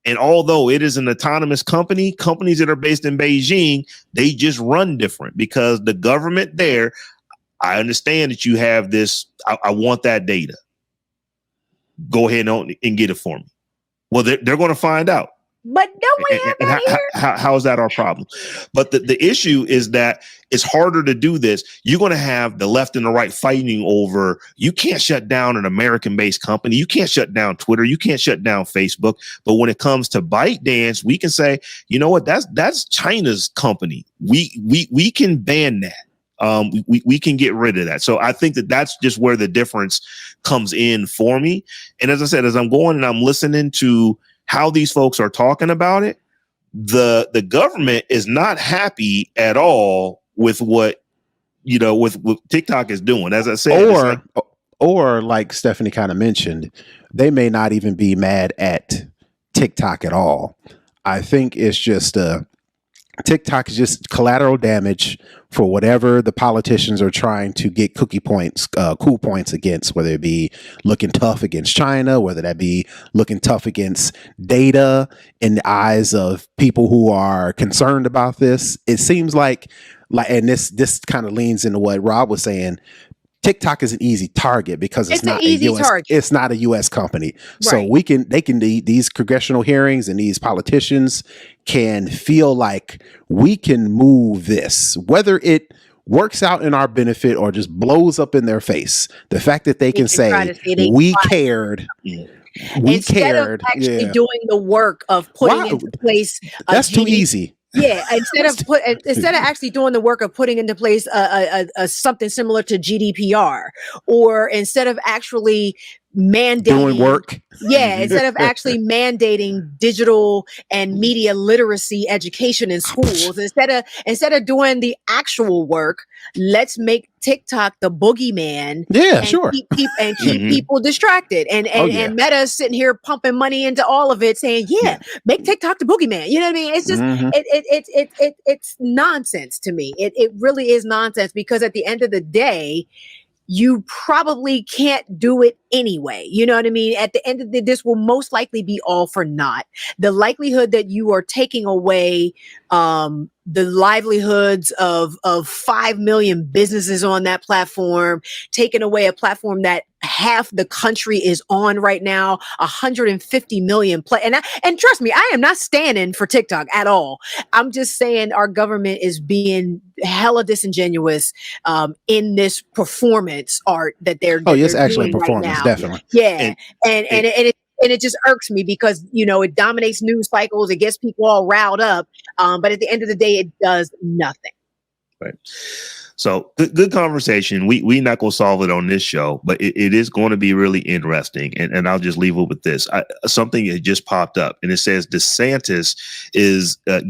A: And although it is an autonomous company, companies that are based in Beijing, they just run different because the government there, I understand that you have this, I want that data. Go ahead and get it for me. Well, they're going to find out.
B: But don't we have that here?
A: How is that our problem? But the issue is that it's harder to do this. You're going to have the left and the right fighting over, you can't shut down an American-based company. You can't shut down Twitter. You can't shut down Facebook. But when it comes to ByteDance, we can say, you know what, that's China's company. We can ban that. We can get rid of that. So I think that's just where the difference comes in for me. And as I said, as I'm going and I'm listening to how these folks are talking about it, the government is not happy at all with what, with TikTok is doing. As I said,
C: or like Stephanie kind of mentioned, they may not even be mad at TikTok at all. I think it's just TikTok is just collateral damage for whatever the politicians are trying to get cool points against, whether it be looking tough against China, whether that be looking tough against data in the eyes of people who are concerned about this. It seems like, and this kind of leans into what Rob was saying. TikTok is an easy target because it's not a US company. Right. So these congressional hearings and these politicians can feel like we can move this, whether it works out in our benefit or just blows up in their face. The fact that they can say we cared.
B: Instead of actually doing the work of putting into place.
C: That's too easy.
B: Yeah, instead of actually doing the work of putting into place a something similar to GDPR, or instead of actually mandating
C: doing work.
B: Yeah, instead of actually mandating digital and media literacy education in schools, instead of doing the actual work, let's make TikTok the boogeyman.
C: Yeah,
B: and
C: sure.
B: Keep people distracted. And Meta's sitting here pumping money into all of it, saying, make TikTok the boogeyman. You know what I mean? It's just it's nonsense to me. It really is nonsense, because at the end of the day, you probably can't do it anyway. You know what I mean? At the end of the day, this will most likely be all for naught. The likelihood that you are taking away the livelihoods of 5 million businesses on that platform, taking away a platform that half the country is on right now, 150 million and trust me, I am not standing for TikTok at all. I'm just saying our government is being hella disingenuous in this performance art that they're
C: yes, actually
B: doing
C: performance,
B: right now.
C: definitely.
B: Yeah, and it just irks me because, it dominates news cycles. It gets people all riled up. But at the end of the day, it does nothing.
A: Right. So good conversation. We not going to solve it on this show, but it is going to be really interesting. And I'll just leave it with this. Something that just popped up, and it says DeSantis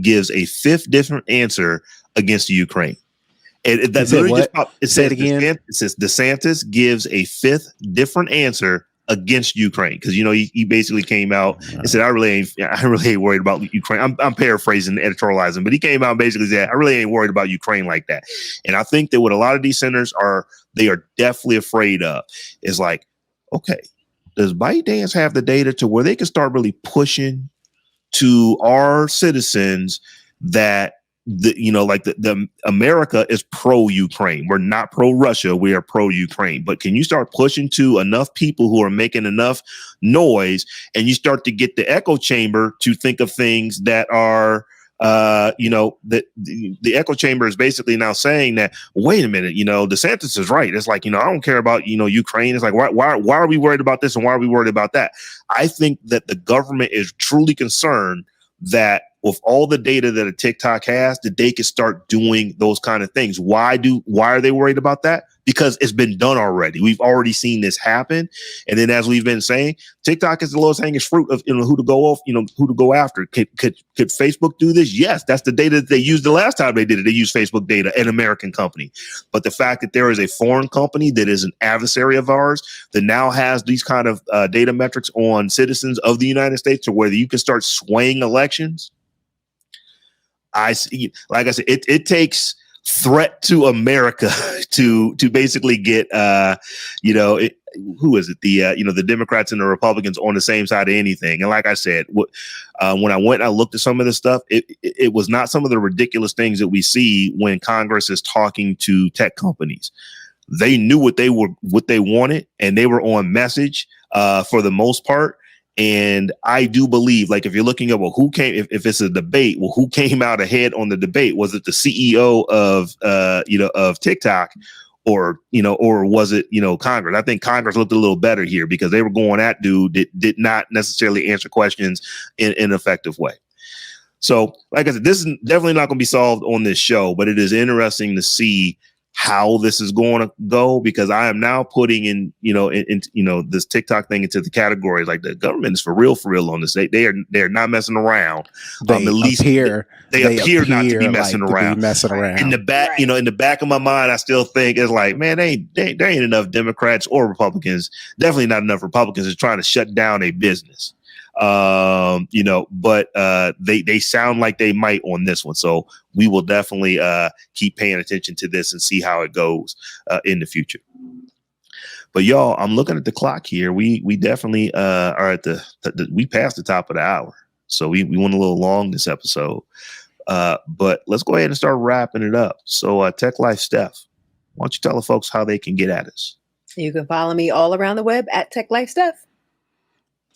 A: gives a fifth different answer against Ukraine. And that literally just popped. It says again. It says DeSantis gives a fifth different answer against Ukraine, because he basically came out and said, I really ain't worried about Ukraine. I'm paraphrasing, editorializing, but he came out and basically said, I really ain't worried about Ukraine like that. And I think that what a lot of these senators are definitely afraid of is like, okay, does ByteDance have the data to where they can start really pushing to our citizens that the America is pro-Ukraine. We're not pro-Russia. We are pro-Ukraine. But can you start pushing to enough people who are making enough noise, and you start to get the echo chamber to think of things that are, that the echo chamber is basically now saying that, wait a minute, DeSantis is right. It's like, I don't care about, Ukraine. It's like, why are we worried about this and why are we worried about that? I think that the government is truly concerned that with all the data that a TikTok has, that they can start doing those kind of things. Why are they worried about that? because it's been done already. We've already seen this happen. And then, as we've been saying, TikTok is the lowest hanging fruit of who to go off, who to go after. Could Facebook do this? Yes, that's the data that they used the last time they did it. They used Facebook data, an American company. But the fact that there is a foreign company that is an adversary of ours that now has these kind of data metrics on citizens of the United States, to where you can start swaying elections. I see. Like I said, it takes threat to America to basically get who is it, the Democrats and the Republicans on the same side of anything. And like I said, when I went and I looked at some of this stuff, it was not some of the ridiculous things that we see when Congress is talking to tech companies. They knew what they wanted, and they were on message for the most part. And I do believe, like, if you're looking at, well, who came, if it's a debate, well, who came out ahead on the debate? Was it the CEO of TikTok, or was it, Congress? I think Congress looked a little better here, because they were going at dude that did not necessarily answer questions in an effective way. So, like I said, this is definitely not going to be solved on this show, but it is interesting to see how this is going to go, because I am now putting in this TikTok thing into the categories like the government is for real on this. They are not messing around. At least they appear not to be messing around. In the back, right. In the back of my mind, I still think it's like, man, there ain't enough Democrats or Republicans. Definitely not enough Republicans is trying to shut down a business. But they sound like they might on this one. So we will definitely keep paying attention to this and see how it goes in the future. But y'all, I'm looking at the clock here. We definitely are at we passed the top of the hour. So we went a little long this episode. But let's go ahead and start wrapping it up. So Tech Life Steph, why don't you tell the folks how they can get at us?
B: You can follow me all around the web at Tech Life Steph.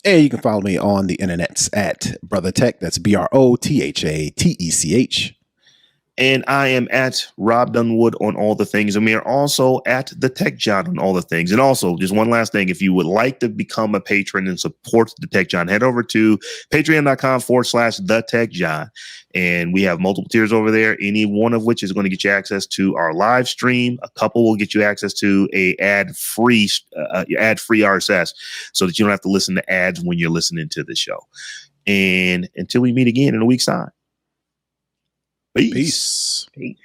C: And you can follow me on the internets at Brother Tech. That's BROTHATECH.
A: And I am at Robb Dunewood on all the things. And we are also at the Tech Jawn on all the things. And also, just one last thing, if you would like to become a patron and support the Tech Jawn, head over to patreon.com/the Tech Jawn. And we have multiple tiers over there, any one of which is going to get you access to our live stream. A couple will get you access to a ad-free RSS, so that you don't have to listen to ads when you're listening to the show. And until we meet again in a week's time. Peace.
C: Peace.